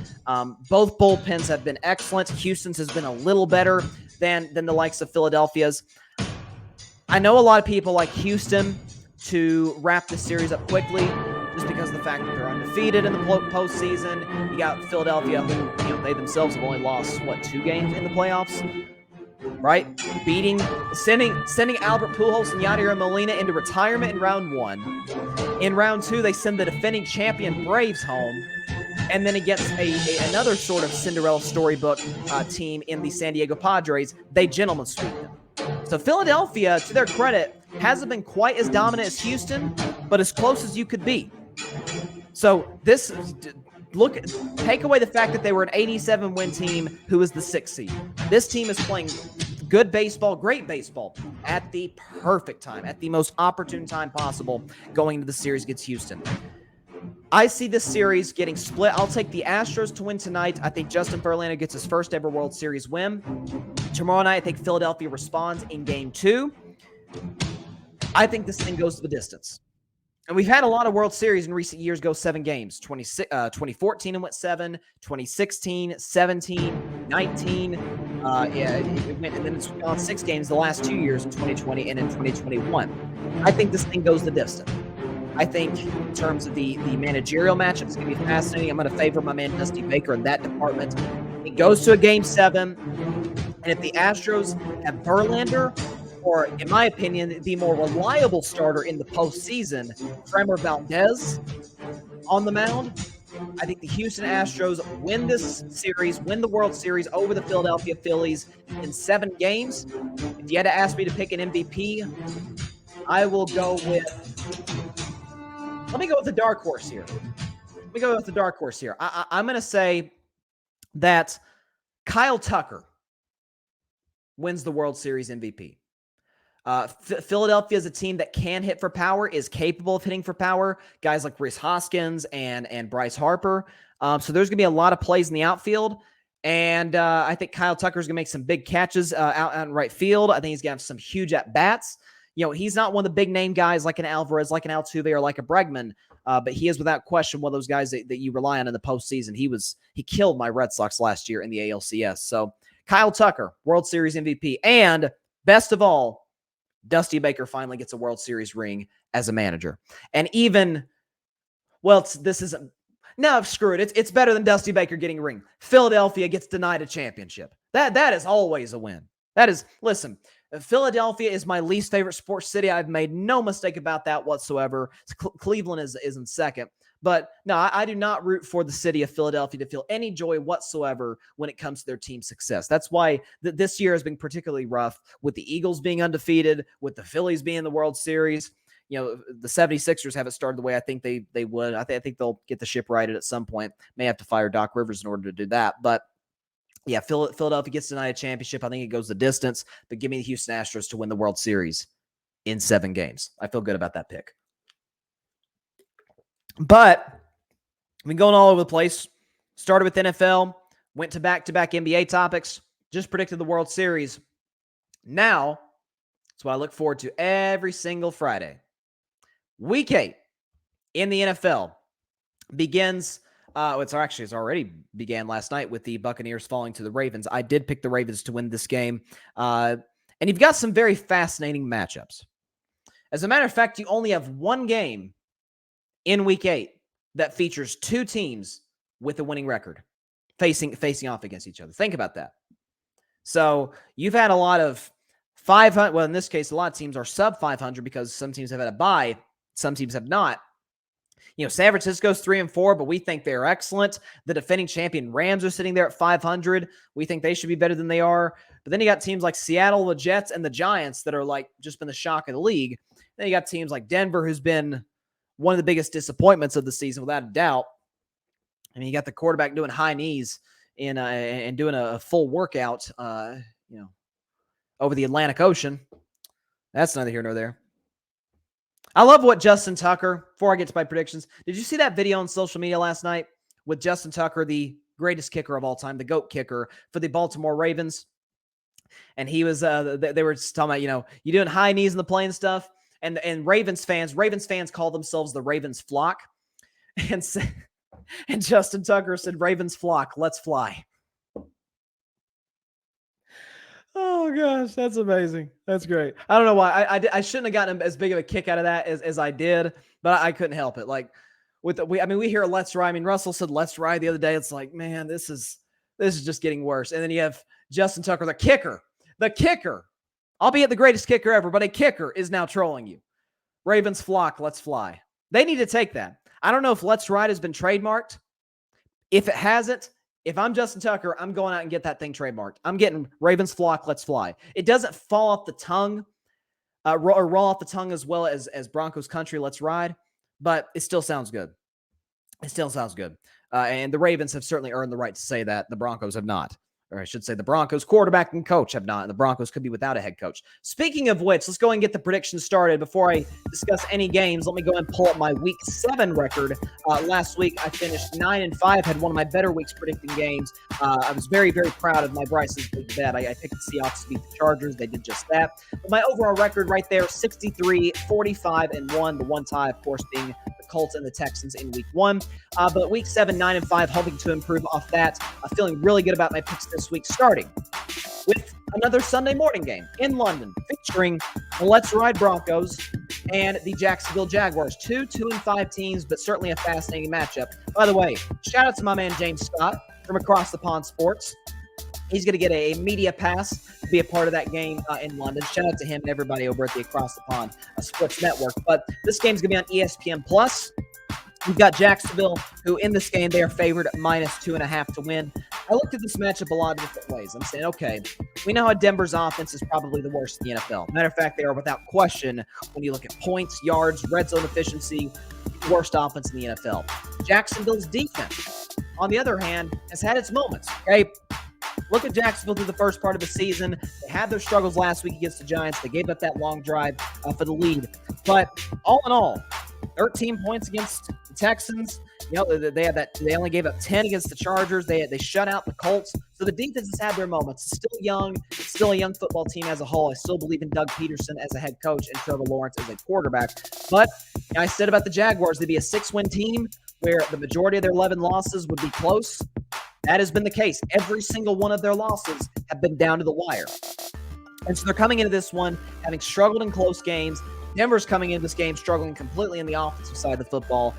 A: Both bullpens have been excellent. Houston's has been a little better than the likes of Philadelphia's. I know a lot of people like Houston to wrap this series up quickly just because of the fact that they're undefeated in the postseason. You got Philadelphia, who they themselves have only lost, 2 games in the playoffs, right? Sending Albert Pujols and Yadier Molina into retirement in round 1. In round 2, they send the defending champion Braves home. And then against another sort of Cinderella storybook team in the San Diego Padres, they gentlemen sweep them. So Philadelphia, to their credit, hasn't been quite as dominant as Houston, but as close as you could be. So take away the fact that they were an 87-win team who is the 6th seed. This team is playing good baseball, great baseball, at the perfect time, at the most opportune time possible going into the series against Houston. I see this series getting split. I'll take the Astros to win tonight. I think Justin Verlander gets his first ever World Series win. Tomorrow night, I think Philadelphia responds in Game 2. I think this thing goes to the distance. And we've had a lot of World Series in recent years go 7 games. 2014 and went 7, 2016, 17, 19. It went, and then it's gone 6 games the last 2 years in 2020 and in 2021. I think this thing goes the distance. I think in terms of the managerial matchup, it's going to be fascinating. I'm going to favor my man Dusty Baker in that department. It goes to a Game 7. And if the Astros have Verlander, or in my opinion, the more reliable starter in the postseason, Framber Valdez on the mound, I think the Houston Astros win this series, win the World Series over the Philadelphia Phillies in 7 games. If you had to ask me to pick an MVP, I will go with... Let me go with the dark horse here. I'm going to say that Kyle Tucker wins the World Series MVP. Philadelphia is a team that can hit for power, is capable of hitting for power. Guys like Rhys Hoskins and Bryce Harper. So there's going to be a lot of plays in the outfield. And I think Kyle Tucker is going to make some big catches out in right field. I think he's going to have some huge at-bats. He's not one of the big-name guys like an Alvarez, like an Altuve, or like a Bregman. But he is, without question, one of those guys that you rely on in the postseason. He killed my Red Sox last year in the ALCS. So Kyle Tucker, World Series MVP. And best of all, Dusty Baker finally gets a World Series ring as a manager. And even, screw it. It's better than Dusty Baker getting a ring. Philadelphia gets denied a championship. That is always a win. Listen, Philadelphia is my least favorite sports city. I've made no mistake about that whatsoever. Cleveland is in second. But no, I do not root for the city of Philadelphia to feel any joy whatsoever when it comes to their team success. That's why this year has been particularly rough, with the Eagles being undefeated, with the Phillies being in the World Series. The 76ers haven't started the way I think they would. I think they'll get the ship righted at some point. May have to fire Doc Rivers in order to do that. But yeah, Philadelphia gets denied a championship. I think it goes the distance. But give me the Houston Astros to win the World Series in 7 games. I feel good about that pick. But I've been going all over the place. Started with NFL, went to back-to-back NBA topics, just predicted the World Series. Now, that's what I look forward to every single Friday. Week 8 in the NFL begins. It's already began last night with the Buccaneers falling to the Ravens. I did pick the Ravens to win this game. And you've got some very fascinating matchups. As a matter of fact, you only have one game in Week 8 that features 2 teams with a winning record facing off against each other. Think about that. So you've had a lot of 500. Well, in this case, a lot of teams are sub 500 because some teams have had a bye. Some teams have not. San Francisco's 3-4, but we think they're excellent. The defending champion Rams are sitting there at 500. We think they should be better than they are. But then you got teams like Seattle, the Jets, and the Giants that are just been the shock of the league. Then you got teams like Denver, who's been one of the biggest disappointments of the season, without a doubt. I mean, you got the quarterback doing high knees and doing a full workout, over the Atlantic Ocean. That's neither here nor there. I love what Justin Tucker, before I get to my predictions, did you see that video on social media last night with Justin Tucker, the greatest kicker of all time, the GOAT kicker for the Baltimore Ravens? And he was, they were just talking about, you doing high knees in the play and stuff. And Ravens fans call themselves the Ravens flock. And Justin Tucker said, Ravens flock, let's fly. Oh gosh, that's amazing. That's great. I don't know why I shouldn't have gotten as big of a kick out of that as I did, but I couldn't help it. Like we hear let's ride. I mean, Russell said let's ride the other day. It's like, man, this is just getting worse. And then you have Justin Tucker, the kicker, albeit the greatest kicker ever, but a kicker is now trolling you. Ravens flock, let's fly. They need to take that. I don't know if let's ride has been trademarked. If it hasn't, if I'm Justin Tucker, I'm going out and get that thing trademarked. I'm getting Ravens flock, let's fly. It doesn't fall off the tongue or roll off the tongue as well as Broncos country, let's ride, but it still sounds good. It still sounds good. And the Ravens have certainly earned the right to say that. The Broncos have not. Or I should say the Broncos quarterback and coach have not, and the Broncos could be without a head coach. Speaking of which, let's go and get the predictions started. Before I discuss any games, let me go and pull up my Week 7 record. Last week, I finished 9-5, had one of my better weeks predicting games. I was very, very proud of my Bryson's big bet. I picked the Seahawks to beat the Chargers. They did just that. But my overall record right there, 63-45-1. The one tie, of course, being the Colts and the Texans in Week 1. But Week 7, 9-5, hoping to improve off that. Feeling really good about my picks this week, starting with another Sunday morning game in London featuring the Let's Ride Broncos and the Jacksonville Jaguars. 2-5 teams, but certainly a fascinating matchup. By the way, shout out to my man James Scott from Across the Pond Sports. He's going to get a media pass to be a part of that game in London. Shout out to him and everybody over at the Across the Pond Sports Network. But this game's going to be on ESPN+. We've got Jacksonville, who in this game, they are favored -2.5 to win. I looked at this matchup a lot of different ways. I'm saying, okay, we know how Denver's offense is probably the worst in the NFL. Matter of fact, they are without question, when you look at points, yards, red zone efficiency, worst offense in the NFL. Jacksonville's defense, on the other hand, has had its moments, okay? Look at Jacksonville through the first part of the season. They had their struggles last week against the Giants. They gave up that long drive for the lead. But all in all, 13 points against the Texans. You know, they only gave up 10 against the Chargers. They shut out the Colts. So the defense has had their moments. It's still young. It's still a young football team as a whole. I still believe in Doug Peterson as a head coach and Trevor Lawrence as a quarterback. But you know, I said about the Jaguars, they'd be a 6-win team where the majority of their 11 losses would be close. That has been the case. Every single one of their losses have been down to the wire. And so they're coming into this one having struggled in close games. Denver's coming into this game struggling completely in the offensive side of the football.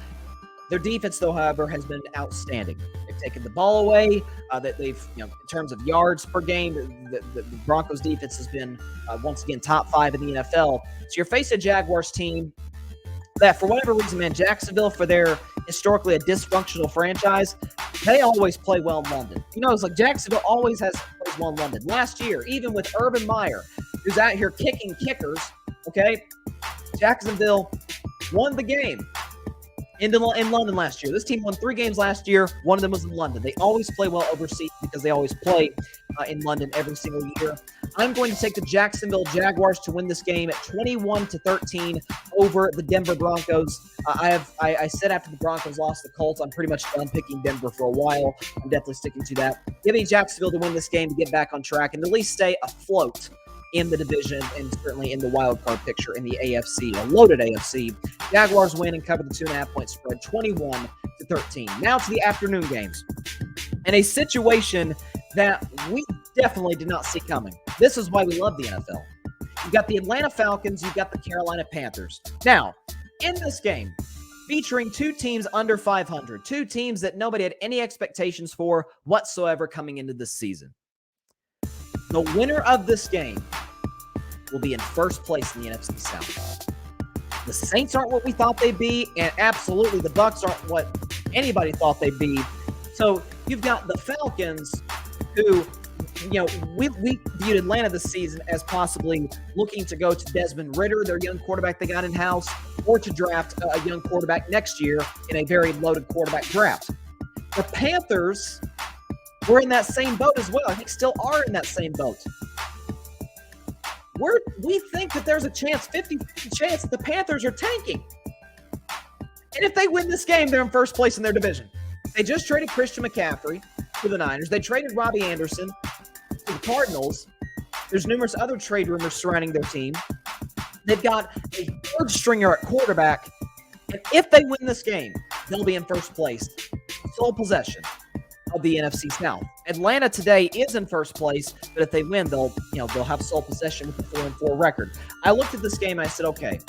A: Their defense, though, however, has been outstanding. They've taken the ball away. In terms of yards per game, the Broncos' defense has been once again top 5 in the NFL. So you're facing a Jaguars team that, for whatever reason, man, Jacksonville, for their historically a dysfunctional franchise, they always play well in London. You know, it's like Jacksonville always has plays well in London. Last year, even with Urban Meyer, who's out here kicking kickers, okay, Jacksonville won the game in London last year. This team won 3 games last year. One of them was in London. They always play well overseas because they always play in London every single year. I'm going to take the Jacksonville Jaguars to win this game at 21-13 over the Denver Broncos. I said after the Broncos lost the Colts, I'm pretty much done picking Denver for a while. I'm definitely sticking to that. Give me Jacksonville to win this game to get back on track and at least stay afloat in the division and certainly in the wild card picture in the AFC, a loaded AFC. Jaguars win and cover the 2.5-point spread, 21-13. Now to the afternoon games. And a situation that we definitely did not see coming. This is why we love the NFL. You've got the Atlanta Falcons, you've got the Carolina Panthers. Now, in this game, featuring 2 teams under 500, 2 teams that nobody had any expectations for whatsoever coming into this season. The winner of this game will be in first place in the NFC South. The Saints aren't what we thought they'd be, and absolutely the Bucs aren't what anybody thought they'd be. So you've got the Falcons, who, you know, we viewed Atlanta this season as possibly looking to go to Desmond Ridder, their young quarterback they got in-house, or to draft a young quarterback next year in a very loaded quarterback draft. The Panthers were in that same boat as well. I think still are in that same boat. We think that there's a chance, 50-50 chance that the Panthers are tanking. And if they win this game, they're in first place in their division. They just traded Christian McCaffrey to the Niners. They traded Robbie Anderson to the Cardinals. There's numerous other trade rumors surrounding their team. They've got a third stringer at quarterback. And if they win this game, they'll be in first place. Sole possession of the NFC South. Atlanta today is in first place, but if they win, they'll have sole possession with the 4-4 record. I looked at this game and I said, okay,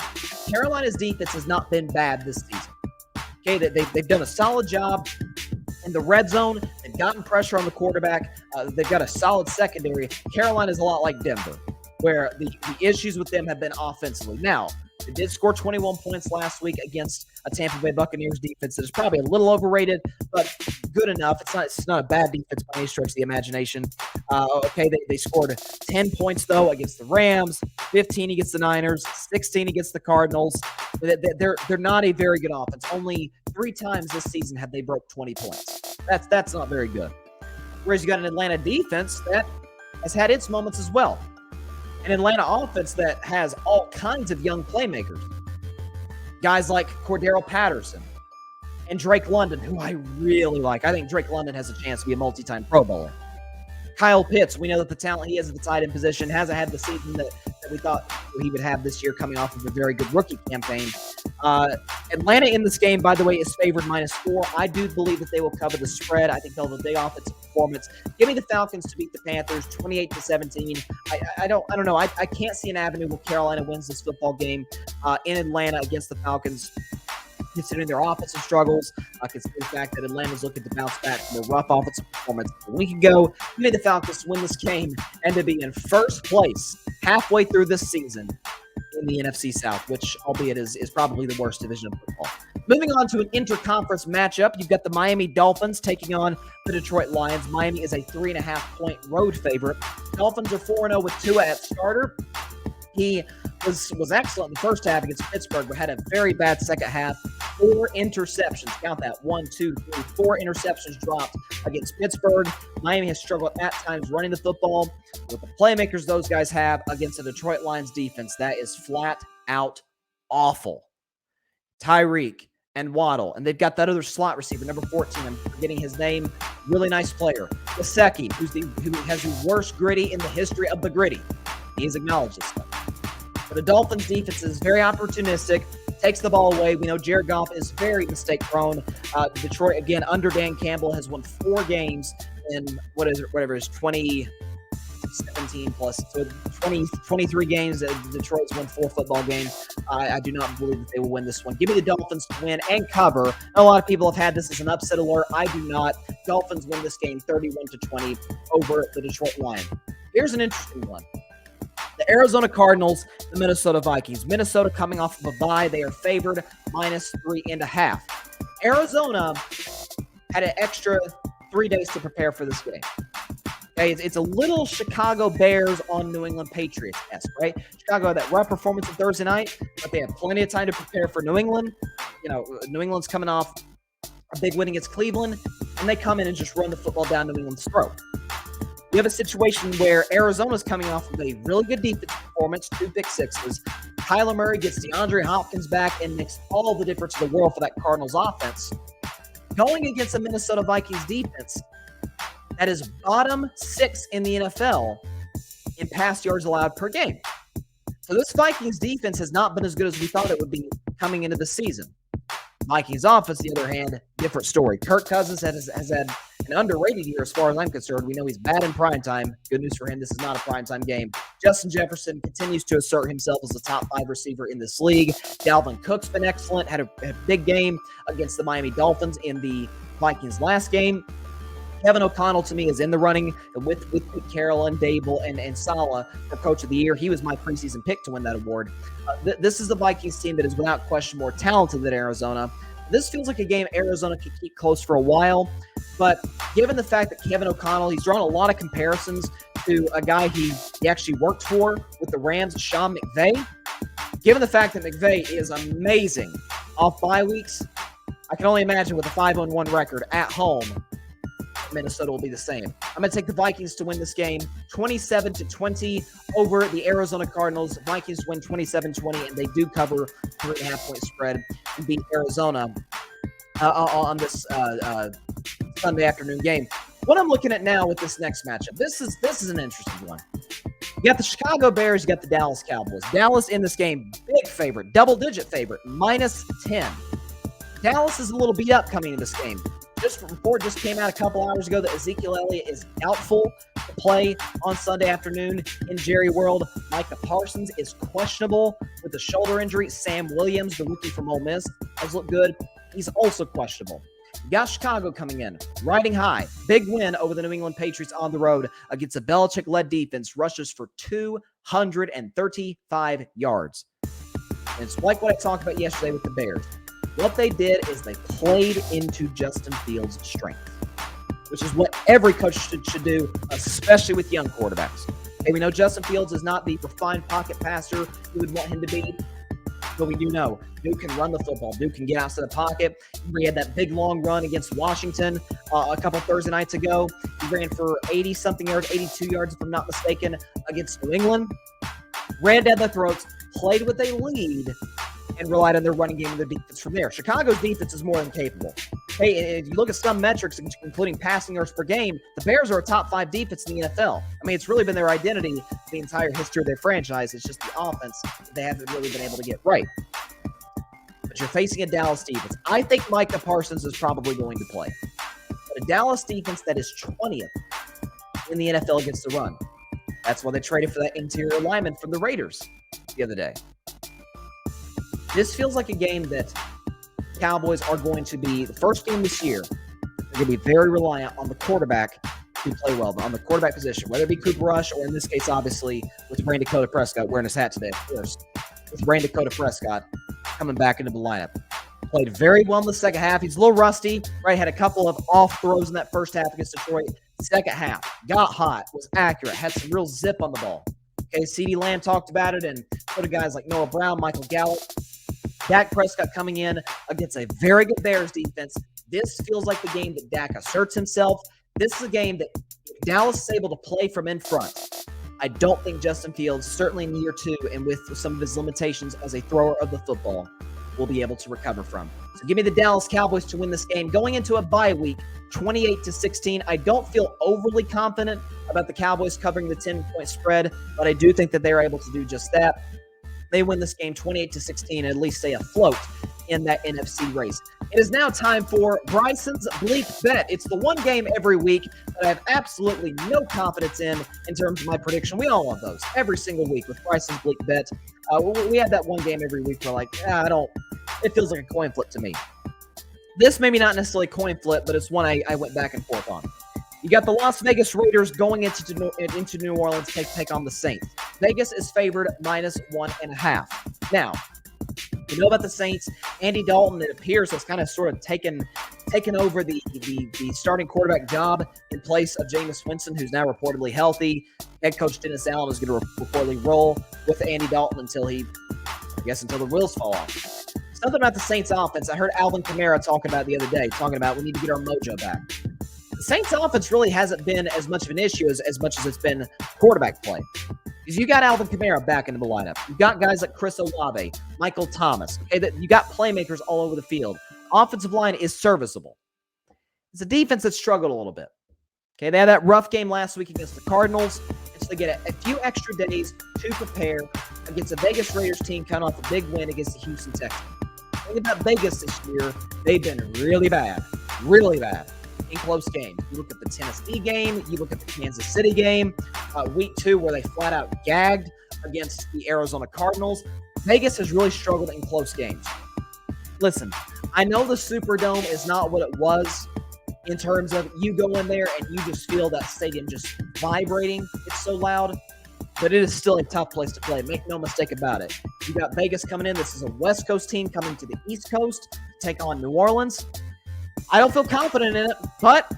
A: Carolina's defense has not been bad this season. Okay, they've done a solid job in the red zone. They've gotten pressure on the quarterback. They've got a solid secondary. Carolina's a lot like Denver, where the issues with them have been offensively. Now, they did score 21 points last week against a Tampa Bay Buccaneers defense that is probably a little overrated, but good enough. It's not a bad defense by any stretch of the imagination. They scored 10 points, though, against the Rams, 15 against the Niners, 16 against the Cardinals. They're not a very good offense. Only 3 times this season have they broke 20 points. That's not very good. Whereas you got an Atlanta defense that has had its moments as well. An Atlanta offense that has all kinds of young playmakers. Guys like Cordero Patterson and Drake London, who I really like. I think Drake London has a chance to be a multi-time Pro Bowler. Kyle Pitts, we know that the talent he has at the tight end position hasn't had the season that we thought he would have this year, coming off of a very good rookie campaign. Atlanta in this game, by the way, is favored -4. I do believe that they will cover the spread. I think they'll have a big offensive performance. Give me the Falcons to beat the Panthers 28-17. I don't know. I can't see an avenue where Carolina wins this football game in Atlanta against the Falcons, considering their offensive struggles, considering the fact that Atlanta's looking to bounce back from a rough offensive performance a week ago. Give me the Falcons to win this game and to be in first place halfway through this season in the NFC South, which, albeit, is probably the worst division of football. Moving on to an interconference matchup, you've got the Miami Dolphins taking on the Detroit Lions. Miami is a 3.5-point road favorite. Dolphins are 4-0 with Tua at starter. He was excellent in the first half against Pittsburgh, but had a very bad second half. 4 interceptions. Count that. 1, 2, 3, 4 interceptions dropped against Pittsburgh. Miami has struggled at times running the football. With the playmakers those guys have against the Detroit Lions defense, that is flat out awful. Tyreek and Waddle, and they've got that other slot receiver, number 14. I'm forgetting his name. Really nice player. Gesicki, who has the worst gritty in the history of the gritty. He's acknowledged this stuff. But the Dolphins' defense is very opportunistic, takes the ball away. We know Jared Goff is very mistake-prone. Detroit, again, under Dan Campbell, has won 4 games in, 2017 plus. So 23 games. Detroit's won 4 football games. I do not believe that they will win this one. Give me the Dolphins to win and cover. A lot of people have had this as an upset alert. I do not. Dolphins win this game 31-20 over the Detroit Lions. Here's an interesting one. The Arizona Cardinals, the Minnesota Vikings. Minnesota coming off of a bye. They are favored -3.5. Arizona had an extra 3 days to prepare for this game. Okay, it's a little Chicago Bears on New England Patriots-esque, right? Chicago had that rough performance on Thursday night, but they have plenty of time to prepare for New England. New England's coming off a big win against Cleveland, and they come in and just run the football down New England's throat. You have a situation where Arizona's coming off of a really good defense performance, 2 pick sixes. Kyler Murray gets DeAndre Hopkins back and makes all the difference in the world for that Cardinals offense. Going against the Minnesota Vikings defense that is bottom 6 in the NFL in pass yards allowed per game. So this Vikings defense has not been as good as we thought it would be coming into the season. Vikings offense, on the other hand, different story. Kirk Cousins has had an underrated year as far as I'm concerned. We know he's bad in primetime. Good news for him, this is not a primetime game. Justin Jefferson continues to assert himself as a top 5 receiver in this league. Dalvin Cook's been excellent, had a big game against the Miami Dolphins in the Vikings' last game. Kevin O'Connell, to me, is in the running with Carroll and Dable and Saleh for Coach of the Year. He was my preseason pick to win that award. This is the Vikings team that is without question more talented than Arizona. This feels like a game Arizona could keep close for a while, but given the fact that Kevin O'Connell, he's drawn a lot of comparisons to a guy he actually worked for with the Rams, Sean McVay. Given the fact that McVay is amazing off bye weeks, I can only imagine with a 5-1 record at home, Minnesota will be the same. I'm going to take the Vikings to win this game 27-20 over the Arizona Cardinals. Vikings win 27-20, and they do cover 3.5-point spread and beat Arizona on this Sunday afternoon game. What I'm looking at now with this next matchup, this is an interesting one. You got the Chicago Bears, you got the Dallas Cowboys. Dallas in this game, big favorite, double-digit favorite, -10. Dallas is a little beat up coming into this game. report just came out a couple hours ago that Ezekiel Elliott is doubtful to play on Sunday afternoon in Jerry World. Micah Parsons is questionable with a shoulder injury. Sam Williams, the rookie from Ole Miss, has looked good. He's also questionable. You got Chicago coming in, riding high. Big win over the New England Patriots on the road against a Belichick-led defense. Rushes for 235 yards. And it's like what I talked about yesterday with the Bears. What they did is they played into Justin Fields' strength, which is what every coach should do, especially with young quarterbacks. Okay, we know Justin Fields is not the refined pocket passer we would want him to be, but we do know Duke can run the football. Duke can get outside the pocket. He had that big long run against Washington a couple Thursday nights ago. He ran for 80-something yards, 82 yards if I'm not mistaken, against New England. Ran down their throats, played with a lead, and relied on their running game and their defense from there. Chicago's defense is more than capable. Hey, if you look at some metrics, including passing yards per game, the Bears are a top 5 defense in the NFL. I mean, it's really been their identity the entire history of their franchise. It's just the offense that they haven't really been able to get right. But you're facing a Dallas defense. I think Micah Parsons is probably going to play. But a Dallas defense that is 20th in the NFL against the run. That's why they traded for that interior lineman from the Raiders the other day. This feels like a game that Cowboys are going to be, the first game this year, they're going to be very reliant on the quarterback to play well, on the quarterback position, whether it be Cooper Rush or in this case, obviously, with Brandon Dakota Prescott wearing his hat today, of course, with Brandon Dakota Prescott coming back into the lineup. Played very well in the second half. He's a little rusty, right? Had a couple of off throws in that first half against Detroit. Second half, got hot, was accurate, had some real zip on the ball. Okay, CeeDee Lamb talked about it, and so did guys like Noah Brown, Michael Gallup. Dak Prescott coming in against a very good Bears defense. This feels like the game that Dak asserts himself. This is a game that if Dallas is able to play from in front, I don't think Justin Fields, certainly in year 2 and with some of his limitations as a thrower of the football, will be able to recover from. So give me the Dallas Cowboys to win this game. Going into a bye week, 28-16. I don't feel overly confident about the Cowboys covering the 10-point spread, but I do think that they're able to do just that. They win this game 28-16 and at least stay afloat in that NFC race. It is now time for Bryson's Bleak Bet. It's the one game every week that I have absolutely no confidence in terms of my prediction. We all want those every single week with Bryson's Bleak Bet. We have that one game every week where it feels like a coin flip to me. This maybe not necessarily coin flip, but it's one I went back and forth on. You got the Las Vegas Raiders going into New Orleans to take on the Saints. Vegas is favored -1.5. Now, you know about the Saints. Andy Dalton, it appears, has kind of sort of taken over the starting quarterback job in place of Jameis Winston, who's now reportedly healthy. Head coach Dennis Allen is going to reportedly roll with Andy Dalton until the wheels fall off. Something about the Saints offense. I heard Alvin Kamara talking about the other day, talking about we need to get our mojo back. The Saints offense really hasn't been as much of an issue as much as it's been quarterback play. Because you got Alvin Kamara back into the lineup. You got guys like Chris Olave, Michael Thomas. Okay, you got playmakers all over the field. Offensive line is serviceable. It's a defense that struggled a little bit. Okay, they had that rough game last week against the Cardinals. And so they get a few extra days to prepare against a Vegas Raiders team coming off a big win against the Houston Texans. Think about Vegas this year. They've been really bad in close games. You look at the Tennessee game, you look at the Kansas City game, week 2 where they flat out gagged against the Arizona Cardinals. Vegas has really struggled in close games. Listen, I know the Superdome is not what it was in terms of you go in there and you just feel that stadium just vibrating. It's so loud, but it is still a tough place to play. Make no mistake about it. You got Vegas coming in. This is a West Coast team coming to the East Coast to take on New Orleans. I don't feel confident in it, but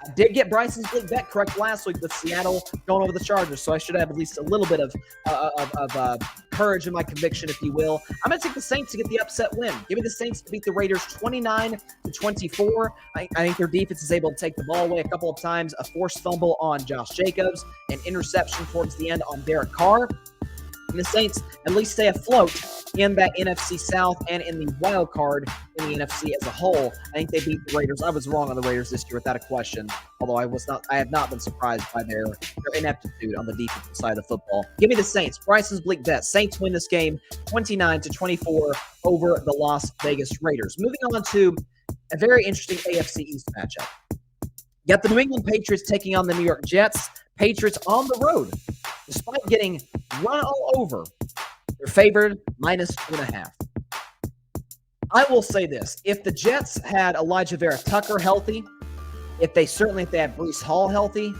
A: I did get Bryson's Bleak Bet correct last week with Seattle going over the Chargers, so I should have at least a little bit of courage in my conviction, if you will. I'm going to take the Saints to get the upset win. Give me the Saints to beat the Raiders 29-24. I think their defense is able to take the ball away a couple of times, a forced fumble on Josh Jacobs, an interception towards the end on Derek Carr. And the Saints at least stay afloat in that NFC South and in the wild card in the NFC as a whole. I think they beat the Raiders. I was wrong on the Raiders this year without a question, although I have not been surprised by their ineptitude on the defensive side of the football. Give me the Saints. Bryson's Bleak Bet. Saints win this game 29-24 over the Las Vegas Raiders. Moving on to a very interesting AFC East matchup. You got the New England Patriots taking on the New York Jets. Patriots on the road, despite getting run all over, they're favored -2.5. I will say this. If the Jets had Elijah Vera Tucker healthy, if they had Breece Hall healthy,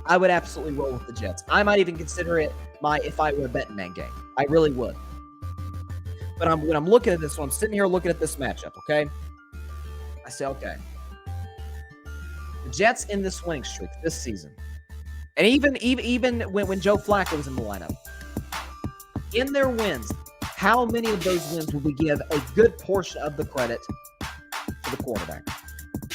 A: I would absolutely roll with the Jets. I might even consider it if I were a Bettin Man game. I really would. But when I'm looking at this, when I'm sitting here looking at this matchup, okay, I say, okay, the Jets in this winning streak this season, and even when Joe Flacco was in the lineup, in their wins, how many of those wins would we give a good portion of the credit to the quarterback?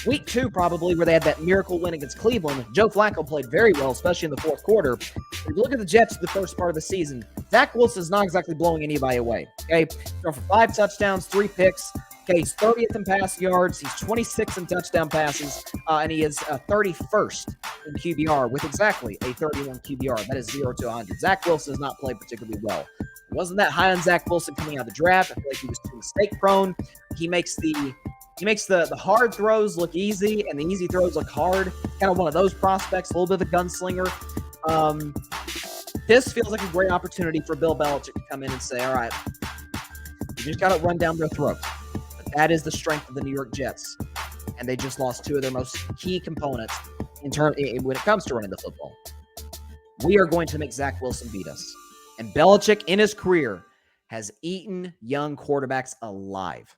A: Week 2, probably, where they had that miracle win against Cleveland. Joe Flacco played very well, especially in the fourth quarter. If you look at the Jets the first part of the season, Zach Wilson's not exactly blowing anybody away. Okay, thrown for 5 touchdowns, 3 picks. Okay, he's 30th in pass yards. He's 26th in touchdown passes, and he is 31st in QBR with exactly a 31 QBR. That is 0 to 100. Zach Wilson has not played particularly well. It wasn't that high on Zach Wilson coming out of the draft. I feel like he was too mistake prone. He makes the hard throws look easy and the easy throws look hard. Kind of one of those prospects, a little bit of a gunslinger. This feels like a great opportunity for Bill Belichick to come in and say, all right, you just got to run down their throats. But that is the strength of the New York Jets. And they just lost 2 of their most key components when it comes to running the football. We are going to make Zach Wilson beat us. And Belichick, in his career, has eaten young quarterbacks alive.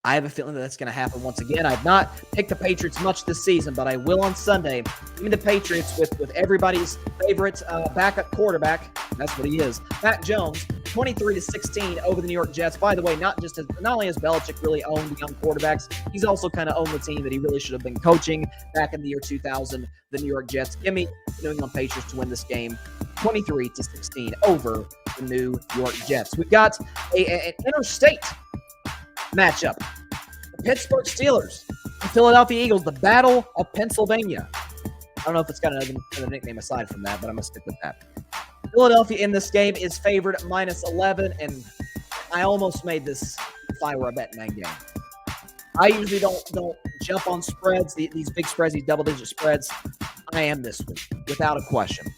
A: I have a feeling that that's going to happen once again. I've not picked the Patriots much this season, but I will on Sunday. Give me the Patriots with everybody's favorite backup quarterback. That's what he is. Matt Jones, 23-16 over the New York Jets. By the way, not only has Belichick really owned the young quarterbacks, he's also kind of owned the team that he really should have been coaching back in the year 2000, the New York Jets. Give me the New England Patriots to win this game, 23-16 over the New York Jets. We've got an interstate matchup. The Pittsburgh Steelers, the Philadelphia Eagles, the Battle of Pennsylvania. I don't know if it's got another nickname aside from that, but I'm going to stick with that. Philadelphia in this game is favored -11, and I almost made this if I were a Bettin Man game. I usually don't jump on spreads, these big spreads, these double-digit spreads. I am this week, without a question,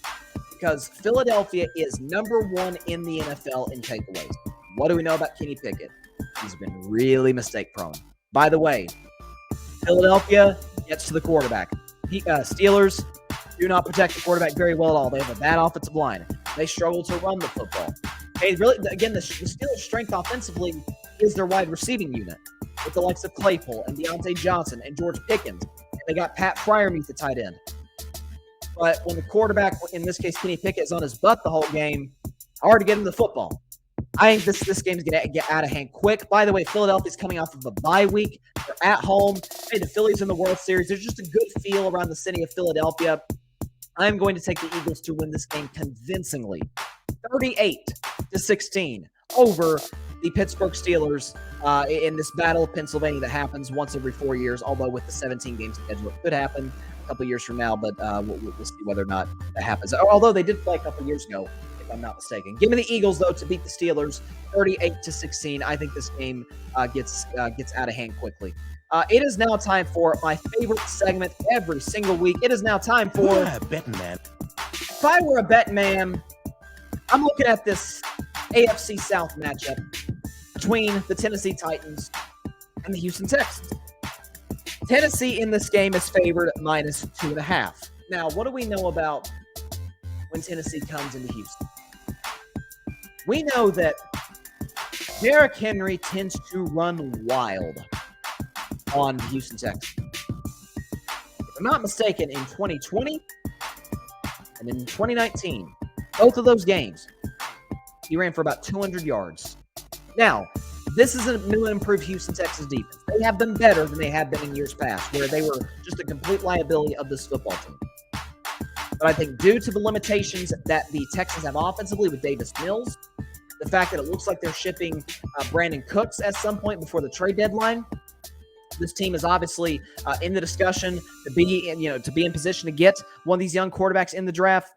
A: because Philadelphia is number 1 in the NFL in takeaways. What do we know about Kenny Pickett? He's been really mistake-prone. By the way, Philadelphia gets to the quarterback. Steelers do not protect the quarterback very well at all. They have a bad offensive line. They struggle to run the football. Okay, really, again, the Steelers' strength offensively is their wide receiving unit, with the likes of Claypool and Deontay Johnson and George Pickens. And they got Pat Freiermuth, the tight end. But when the quarterback, in this case Kenny Pickett, is on his butt the whole game, hard to get him the football. I think this game's going to get out of hand quick. By the way, Philadelphia's coming off of a bye week. They're at home. Hey, the Phillies in the World Series. There's just a good feel around the city of Philadelphia. I'm going to take the Eagles to win this game convincingly, 38-16 over the Pittsburgh Steelers in this Battle of Pennsylvania that happens once every 4 years, although with the 17-game schedule, it could happen a couple years from now, but we'll see whether or not that happens. Although they did play a couple years ago, if I'm not mistaken. Give me the Eagles, though, to beat the Steelers 38-16. I think this game gets out of hand quickly. It is now time for my favorite segment every single week. It is now time for
C: Bettin Man.
A: If I were a Bettin Man, I'm looking at this AFC South matchup between the Tennessee Titans and the Houston Texans. Tennessee in this game is favored -2.5. Now, what do we know about when Tennessee comes into Houston? We know that Derrick Henry tends to run wild on the Houston Texans. If I'm not mistaken, in 2020 and in 2019, both of those games, he ran for about 200 yards. Now, this is a new and improved Houston Texans defense. They have been better than they have been in years past, where they were just a complete liability of this football team. But I think due to the limitations that the Texans have offensively with Davis Mills, the fact that it looks like they're shipping Brandon Cooks at some point before the trade deadline, this team is obviously in the discussion to be in position to get one of these young quarterbacks in the draft.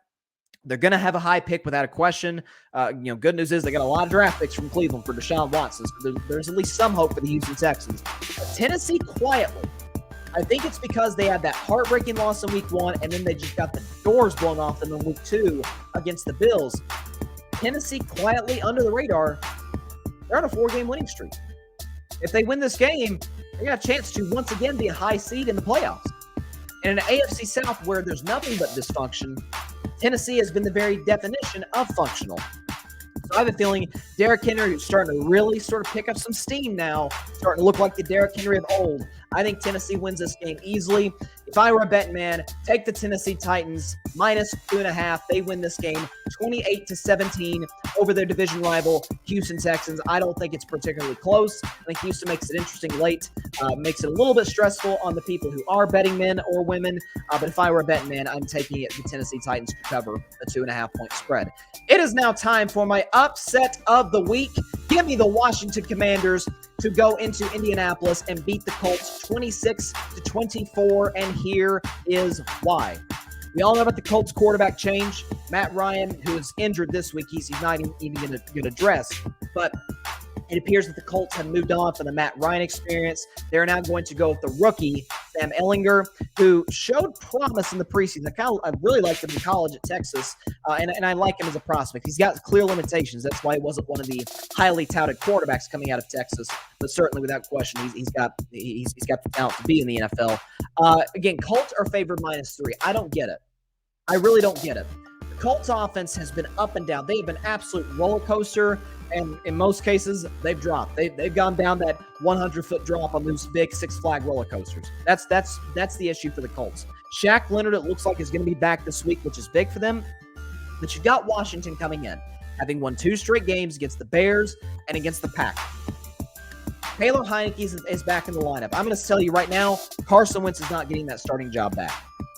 A: They're going to have a high pick without a question. Good news is they got a lot of draft picks from Cleveland for Deshaun Watson. So there's at least some hope for the Houston Texans. But Tennessee quietly, I think it's because they had that heartbreaking loss in week 1, and then they just got the doors blown off them in week 2 against the Bills. Tennessee quietly under the radar, they're on a 4-game winning streak. If they win this game, they got a chance to once again be a high seed in the playoffs. And in an AFC South where there's nothing but dysfunction, Tennessee has been the very definition of functional. So I have a feeling Derrick Henry, who's starting to really sort of pick up some steam now, starting to look like the Derrick Henry of old. I think Tennessee wins this game easily. If I were a betting man, take the Tennessee Titans minus 2.5. They win this game 28-17 over their division rival, Houston Texans. I don't think it's particularly close. I think Houston makes it interesting late, makes it a little bit stressful on the people who are betting men or women. But if I were a betting man, I'm taking it the Tennessee Titans to cover a 2.5-point spread. It is now time for my upset of the week. Give me the Washington Commanders to go into Indianapolis and beat the Colts 26-24, and here is why. We all know about the Colts quarterback change. Matt Ryan, who is injured this week, he's not even going to dress, but it appears that the Colts have moved on from the Matt Ryan experience. They're now going to go with the rookie, Sam Ehlinger, who showed promise in the preseason. I really liked him in college at Texas, and I like him as a prospect. He's got clear limitations. That's why he wasn't one of the highly touted quarterbacks coming out of Texas, but certainly without question, he's got the talent to be in the NFL. Again, Colts are favored -3. I don't get it. I really don't get it. The Colts offense has been up and down. They have been absolute roller coaster. And in most cases, they've dropped. They've gone down that 100-foot drop on those big Six Flag roller coasters. That's the issue for the Colts. Shaq Leonard, it looks like, is going to be back this week, which is big for them. But you've got Washington coming in, having won 2 straight games against the Bears and against the Packers. Taylor Heineke is back in the lineup. I'm going to tell you right now, Carson Wentz is not getting that starting job back.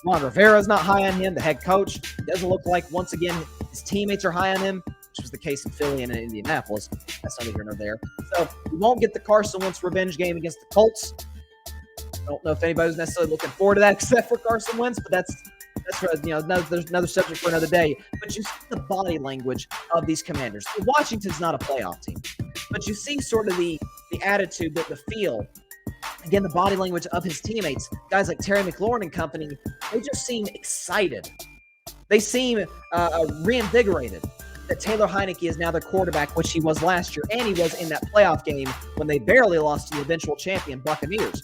A: Ron Rivera is not high on him, the head coach. It doesn't look like, once again, his teammates are high on him, which was the case in Philly and in Indianapolis. That's neither here nor there. So we won't get the Carson Wentz revenge game against the Colts. I don't know if anybody's necessarily looking forward to that except for Carson Wentz, but that's there's another subject for another day. But you see the body language of these Commanders. Washington's not a playoff team, but you see sort of the attitude, the feel. Again, the body language of his teammates, guys like Terry McLaurin and company, they just seem excited. They seem reinvigorated that Taylor Heineke is now their quarterback, which he was last year, and he was in that playoff game when they barely lost to the eventual champion Buccaneers.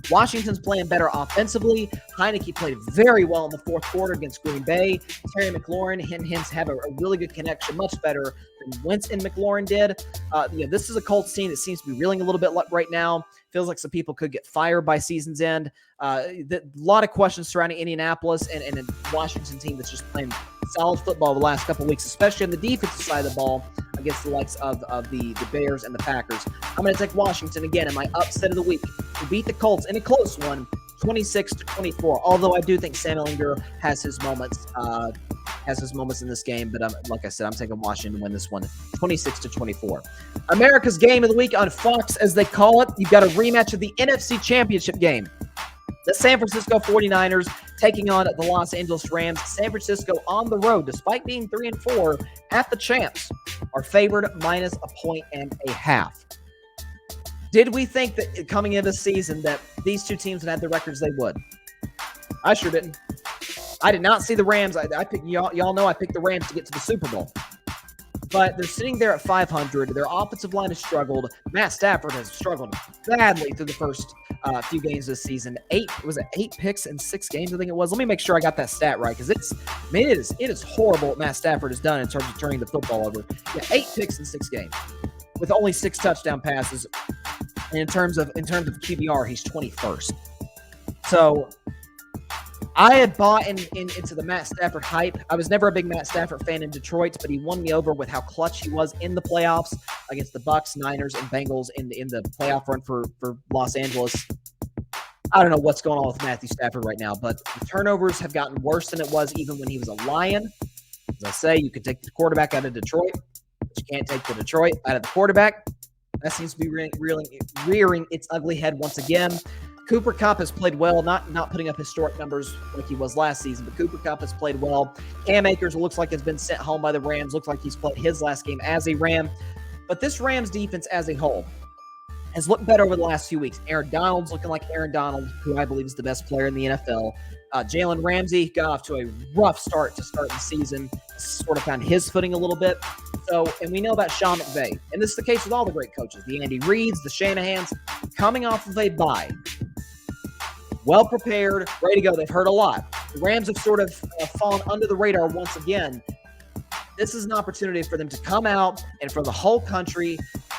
A: Washington's playing better offensively. Heineke played very well in the fourth quarter against Green Bay. Terry McLaurin and him have a really good connection, much better than Wentz and McLaurin did. This is a Colts team that seems to be reeling a little bit right now. Feels like some people could get fired by season's end. A lot of questions surrounding Indianapolis and a Washington team that's just playing solid football the last couple of weeks, especially on the defensive side of the ball against the likes of the Bears and the Packers. I'm going to take Washington again in my upset of the week to beat the Colts in a close one, 26-24. Although I do think Sam Ehlinger has his moments in this game, but like I said, I'm taking Washington to win this one 26-24. America's game of the week on Fox, as they call it. You've got a rematch of the NFC Championship game. The San Francisco 49ers taking on the Los Angeles Rams. San Francisco on the road, despite being 3-4 at the champs, are favored -1.5. Did we think that coming into the season that these two teams would have the records they would? I sure didn't. I did not see the Rams. I picked y'all know I picked the Rams to get to the Super Bowl. But they're sitting there at 500. Their offensive line has struggled. Matt Stafford has struggled badly through the first few games this season. 8 picks in 6 games, I think it was. Let me make sure I got that stat right, because it is horrible what Matt Stafford has done in terms of turning the football over. Yeah, 8 picks in 6 games with only 6 touchdown passes. And in terms of QBR, he's 21st. So I had bought into the Matt Stafford hype. I was never a big Matt Stafford fan in Detroit, but he won me over with how clutch he was in the playoffs against the Bucs, Niners, and Bengals in the playoff run for Los Angeles. I don't know what's going on with Matthew Stafford right now, but the turnovers have gotten worse than it was even when he was a Lion. As I say, you could take the quarterback out of Detroit, but you can't take the Detroit out of the quarterback. That seems to be rearing its ugly head once again. Cooper Kupp has played well, not putting up historic numbers like he was last season, but Cooper Kupp has played well. Cam Akers looks like has been sent home by the Rams. Looks like he's played his last game as a Ram. But this Rams defense as a whole has looked better over the last few weeks. Aaron Donald's looking like Aaron Donald, who I believe is the best player in the NFL. Jalen Ramsey got off to a rough start to start the season, sort of found his footing a little bit. So, and we know about Sean McVay, and this is the case with all the great coaches, the Andy Reids, the Shanahans, coming off of a bye. Well prepared, ready to go. They've heard a lot. The Rams have sort of fallen under the radar once again. This is an opportunity for them to come out and for the whole country.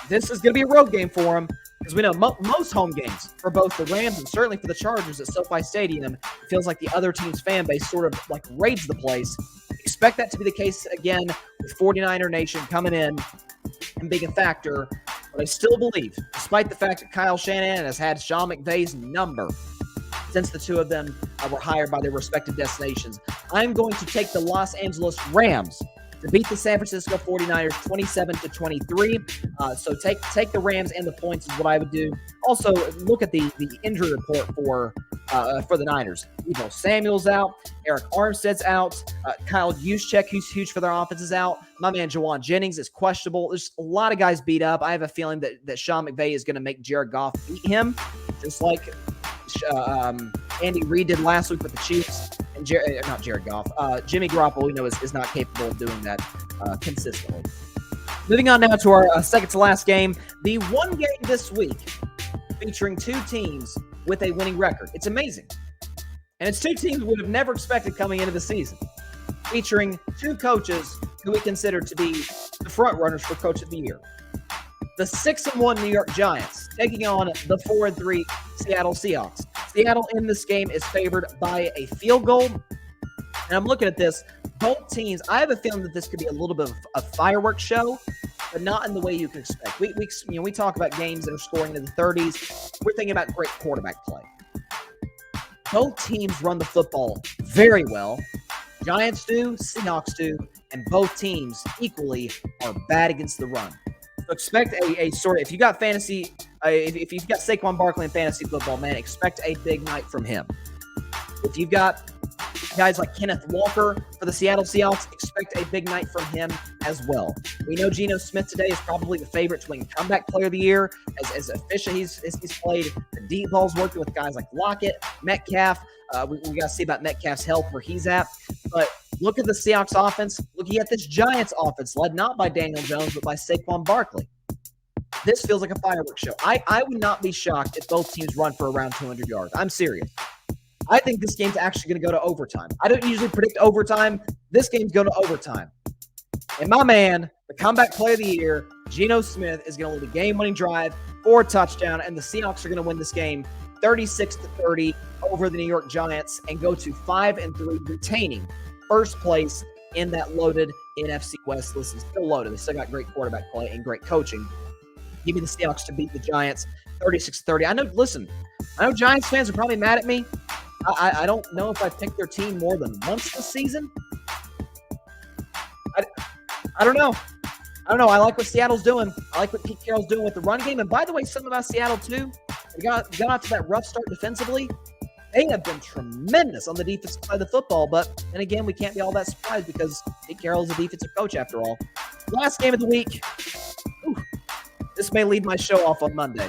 A: This is going to be a road game for them because we know most home games for both the Rams and certainly for the Chargers at SoFi Stadium, it feels like the other team's fan base sort of like raids the place. Expect that to be the case again with 49er Nation coming in and being a factor. But I still believe, despite the fact that Kyle Shanahan has had Sean McVay's number since the two of them were hired by their respective destinations, I'm going to take the Los Angeles Rams to beat the San Francisco 49ers 27-23. So take the Rams and the points is what I would do. Also, look at the injury report for the Niners. Deebo Samuel's out. Eric Armstead's out. Kyle Juszczyk, who's huge for their offense, is out. My man Jawan Jennings is questionable. There's a lot of guys beat up. I have a feeling that Sean McVay is going to make Jared Goff beat him, just like Andy Reid did last week with the Chiefs. And not Jared Goff. Jimmy Garoppolo, we know, is not capable of doing that consistently. Moving on now to our second to last game. The one game this week featuring two teams with a winning record. It's amazing. And it's two teams we would have never expected coming into the season. Featuring two coaches who we consider to be the front runners for Coach of the Year. The 6-1 New York Giants taking on the 4-3 Seattle Seahawks. Seattle in this game is favored by a field goal. And I'm looking at this. Both teams, I have a feeling that this could be a little bit of a fireworks show, but not in the way you can expect. We talk about games that are scoring in the 30s. We're thinking about great quarterback play. Both teams run the football very well. Giants do, Seahawks do, and both teams equally are bad against the run. So expect a sort of, if you got fantasy, if you've got Saquon Barkley in fantasy football, man, expect a big night from him. If you've got guys like Kenneth Walker for the Seattle Seahawks, expect a big night from him as well. We know Geno Smith today is probably the favorite to win Comeback Player of the Year. As efficient he's played, the deep ball's working with guys like Lockett, Metcalf. We got to see about Metcalf's health, where he's at. But look at the Seahawks offense. Looking at this Giants offense, led not by Daniel Jones, but by Saquon Barkley. This feels like a fireworks show. I would not be shocked if both teams run for around 200 yards. I'm serious. I think this game's actually going to go to overtime. I don't usually predict overtime. This game's going to overtime. And my man, the Comeback Player of the Year, Geno Smith, is going to lead a game-winning drive for a touchdown, and the Seahawks are going to win this game 36-30 over the New York Giants and go to 5-3, retaining first place in that loaded NFC West list. Is still loaded. They still got great quarterback play and great coaching. Give me the Seahawks to beat the Giants 36-30. I know Giants fans are probably mad at me. I don't know if I picked their team more than once this season. I don't know. I like what Seattle's doing. I like what Pete Carroll's doing with the run game. And by the way, something about Seattle too. They got off to that rough start defensively. They have been tremendous on the defensive side of the football. But then again, we can't be all that surprised because Pete Carroll is a defensive coach after all. Last game of the week. This may lead my show off on Monday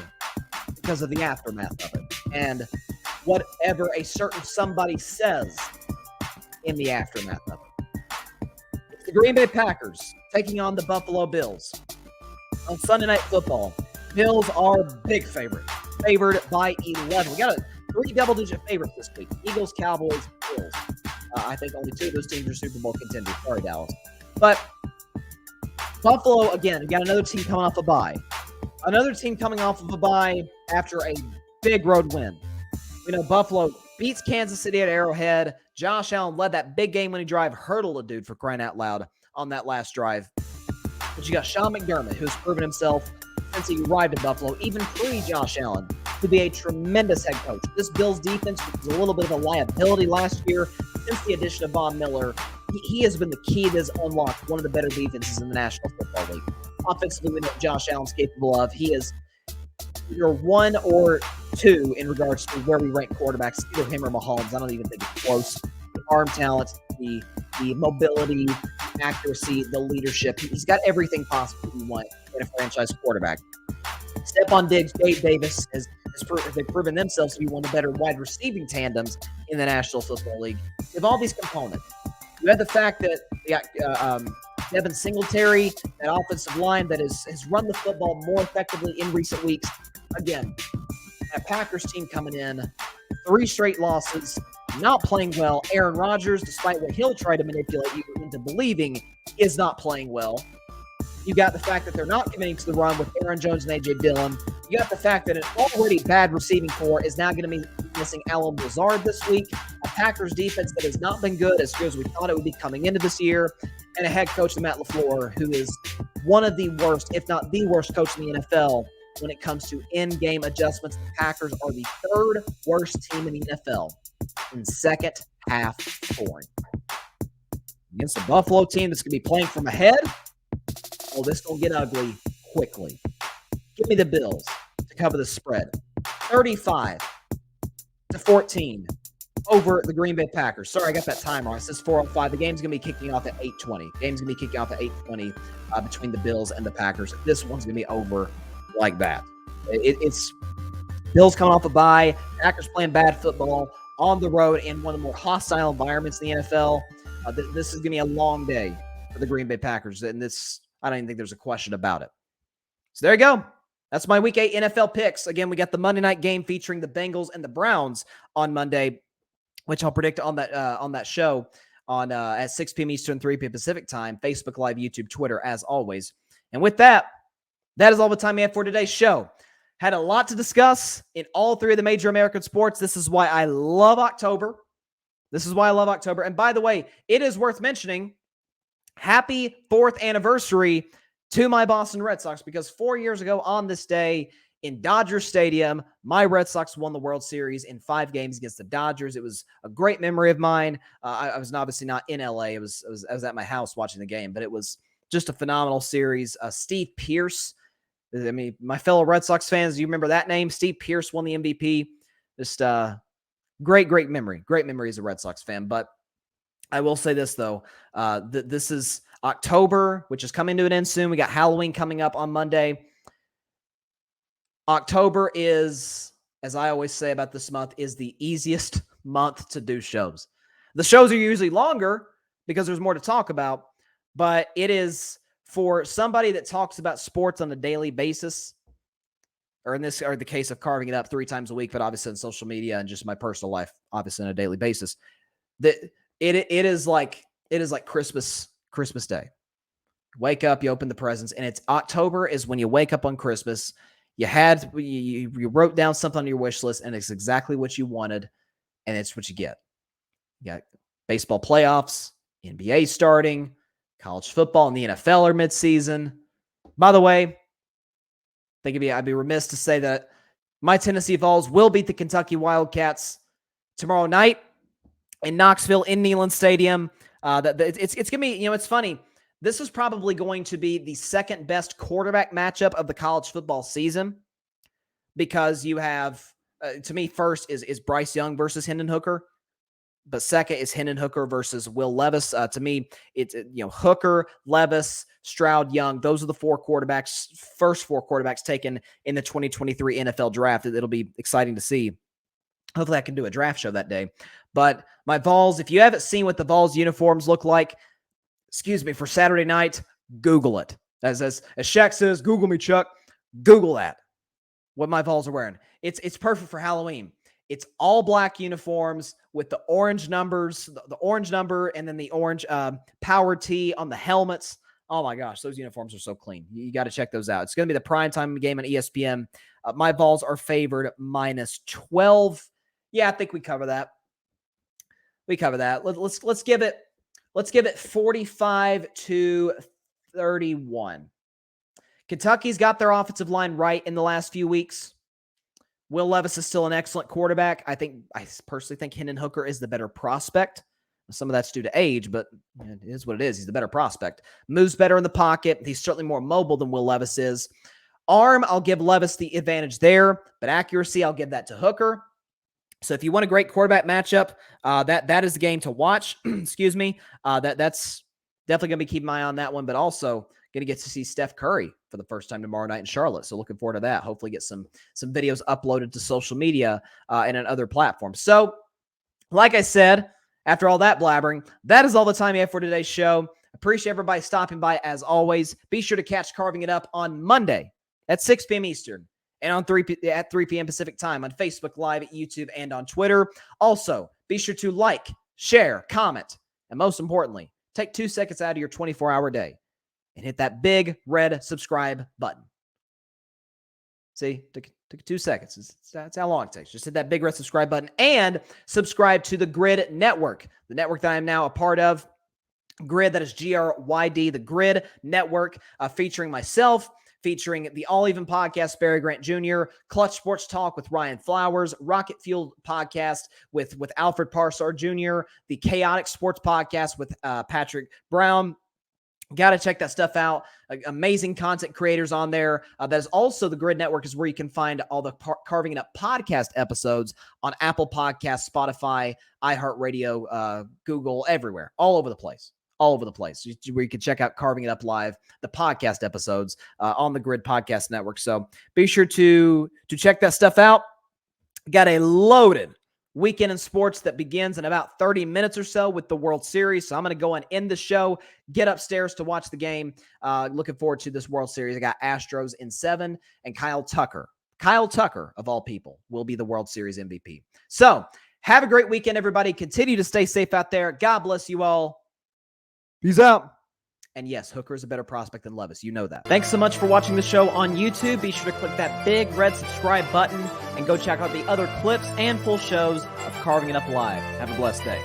A: because of the aftermath of it. And whatever a certain somebody says in the aftermath of it. It's the Green Bay Packers taking on the Buffalo Bills. On Sunday Night Football, Bills are big favored by 11. We got 3 double-digit favorites this week. Eagles, Cowboys, Bills. I think only 2 of those teams are Super Bowl contenders. Sorry, Dallas. But Buffalo, again, got another team coming off a bye. Another team coming off of a bye after a big road win. We know Buffalo beats Kansas City at Arrowhead. Josh Allen led that big game-winning drive, hurdled a dude for crying out loud on that last drive. But you got Sean McDermott, who's proven himself since he arrived in Buffalo, even pre-Josh Allen, to be a tremendous head coach. This Bills defense was a little bit of a liability last year. Since the addition of Von Miller, he has been the key that has unlocked one of the better defenses in the National Football League. Offensively, we know what Josh Allen's capable of. He is either 1 or 2 in regards to where we rank quarterbacks, either him or Mahomes. I don't even think it's close. The arm talent, the mobility, accuracy, the leadership. He's got everything possible you want in a franchise quarterback. Stephon Diggs, Gabe Davis they've proven themselves to be one of the better wide receiving tandems in the National Football League. You have all these components. You have the fact that you got Devin Singletary, that offensive line that has run the football more effectively in recent weeks. Again, that Packers team coming in, 3 straight losses, not playing well. Aaron Rodgers, despite what he'll try to manipulate you into believing, is not playing well. You got the fact that they're not committing to the run with Aaron Jones and A.J. Dillon. You got the fact that an already bad receiving core is now going to be missing Allen Lazard this week. A Packers defense that has not been good as we thought it would be coming into this year. And a head coach, Matt LaFleur, who is one of the worst, if not the worst coach in the NFL when it comes to in-game adjustments. The Packers are the 3rd worst team in the NFL in second half scoring. Against the Buffalo team that's going to be playing from ahead, oh, this going to get ugly quickly. Give me the Bills to cover the spread. 35-14 over the Green Bay Packers. Sorry, I got that time wrong. It says 4:05. The game's going to be kicking off at 8:20. Game's going to be kicking off at 8:20 between the Bills and the Packers. This one's going to be over like that. It's Bills coming off a bye. Packers playing bad football on the road in one of the more hostile environments in the NFL. This is going to be a long day for the Green Bay Packers, and this, I don't even think there's a question about it. So there you go. That's my Week 8 NFL picks. Again, we got the Monday night game featuring the Bengals and the Browns on Monday, which I'll predict on that show at 6 p.m. Eastern, 3 p.m. Pacific time, Facebook Live, YouTube, Twitter, as always. And with that, that is all the time we have for today's show. Had a lot to discuss in all 3 of the major American sports. This is why I love October. And by the way, it is worth mentioning, happy 4th anniversary to my Boston Red Sox, because 4 years ago on this day in Dodger Stadium, my Red Sox won the World Series in 5 games against the Dodgers. It was a great memory of mine. I was obviously not in LA. I was at my house watching the game, but it was just a phenomenal series. Steve Pearce, I mean, my fellow Red Sox fans, you remember that name? Steve Pearce won the MVP. Just great memory. Great memory as a Red Sox fan. But I will say this, though. This is October, which is coming to an end soon. We got Halloween coming up on Monday. October is, as I always say about this month, is the easiest month to do shows. The shows are usually longer because there's more to talk about, but it is for somebody that talks about sports on a daily basis, or in this, or the case of carving it up 3 times a week, but obviously on social media and just my personal life, obviously on a daily basis. That it is like Christmas Day. Wake up, you open the presents, and it's October is when you wake up on Christmas. You wrote down something on your wish list, and it's exactly what you wanted, and it's what you get. You got baseball playoffs, NBA starting, college football and the NFL are midseason. By the way, I think I'd be remiss to say that my Tennessee Vols will beat the Kentucky Wildcats tomorrow night in Knoxville in Neyland Stadium. It's going to be, it's funny. This is probably going to be the second best quarterback matchup of the college football season, because you have, to me, first is Bryce Young versus Hendon Hooker, but second is Hendon Hooker versus Will Levis. To me, it's Hooker, Levis, Stroud, Young. Those are the first four quarterbacks taken in the 2023 NFL draft. It'll be exciting to see. Hopefully I can do a draft show that day. But my Vols, if you haven't seen what the Vols uniforms look like, for Saturday night, Google it. As Shaq says, Google me, Chuck. Google that. What my Vols are wearing. It's perfect for Halloween. It's all black uniforms with the orange numbers, the orange number, and then the orange power tee on the helmets. Oh my gosh, those uniforms are so clean. You got to check those out. It's going to be the primetime game on ESPN. My Vols are favored -12. Yeah, I think we cover that. Let's give it 45-31. Kentucky's got their offensive line right in the last few weeks. Will Levis is still an excellent quarterback. I personally think Hendon Hooker is the better prospect. Some of that's due to age, but it is what it is. He's the better prospect. Moves better in the pocket. He's certainly more mobile than Will Levis is. Arm, I'll give Levis the advantage there, but accuracy, I'll give that to Hooker. So if you want a great quarterback matchup, that is the game to watch. Excuse me. That's definitely going to be keeping my eye on that one, but also going to get to see Steph Curry for the first time tomorrow night in Charlotte. So looking forward to that. Hopefully get some videos uploaded to social media and on other platforms. So like I said, after all that blabbering, that is all the time we have for today's show. Appreciate everybody stopping by as always. Be sure to catch Carving It Up on Monday at 6 p.m. Eastern and on 3 p.m. Pacific time on Facebook Live, at YouTube, and on Twitter. Also, be sure to like, share, comment, and most importantly, take 2 seconds out of your 24-hour day and hit that big red subscribe button. See, took 2 seconds. That's how long it takes. Just hit that big red subscribe button and subscribe to the Grid Network, the network that I am now a part of. Grid, that is GRYD, the Grid Network, featuring myself, featuring the All Even podcast, Barry Grant Jr., Clutch Sports Talk with Ryan Flowers, Rocket Fuel podcast with Alfred Parsar Jr., the Chaotic Sports podcast with Patrick Brown. Got to check that stuff out. Amazing content creators on there. That is also the Grid Network, is where you can find all the Carving It Up podcast episodes on Apple Podcasts, Spotify, iHeartRadio, Google, everywhere, all over the place. All over the place, where you can check out Carving It Up Live, the podcast episodes on the Grid Podcast Network. So be sure to check that stuff out. Got a loaded weekend in sports that begins in about 30 minutes or so with the World Series. So I'm going to go and end the show, get upstairs to watch the game. Looking forward to this World Series. I got Astros in 7, and Kyle Tucker, of all people, will be the World Series MVP. So have a great weekend, everybody. Continue to stay safe out there. God bless you all. Peace out. And yes, Hooker is a better prospect than Levis. You know that. Thanks so much for watching the show on YouTube. Be sure to click that big red subscribe button and go check out the other clips and full shows of Carving It Up Live. Have a blessed day.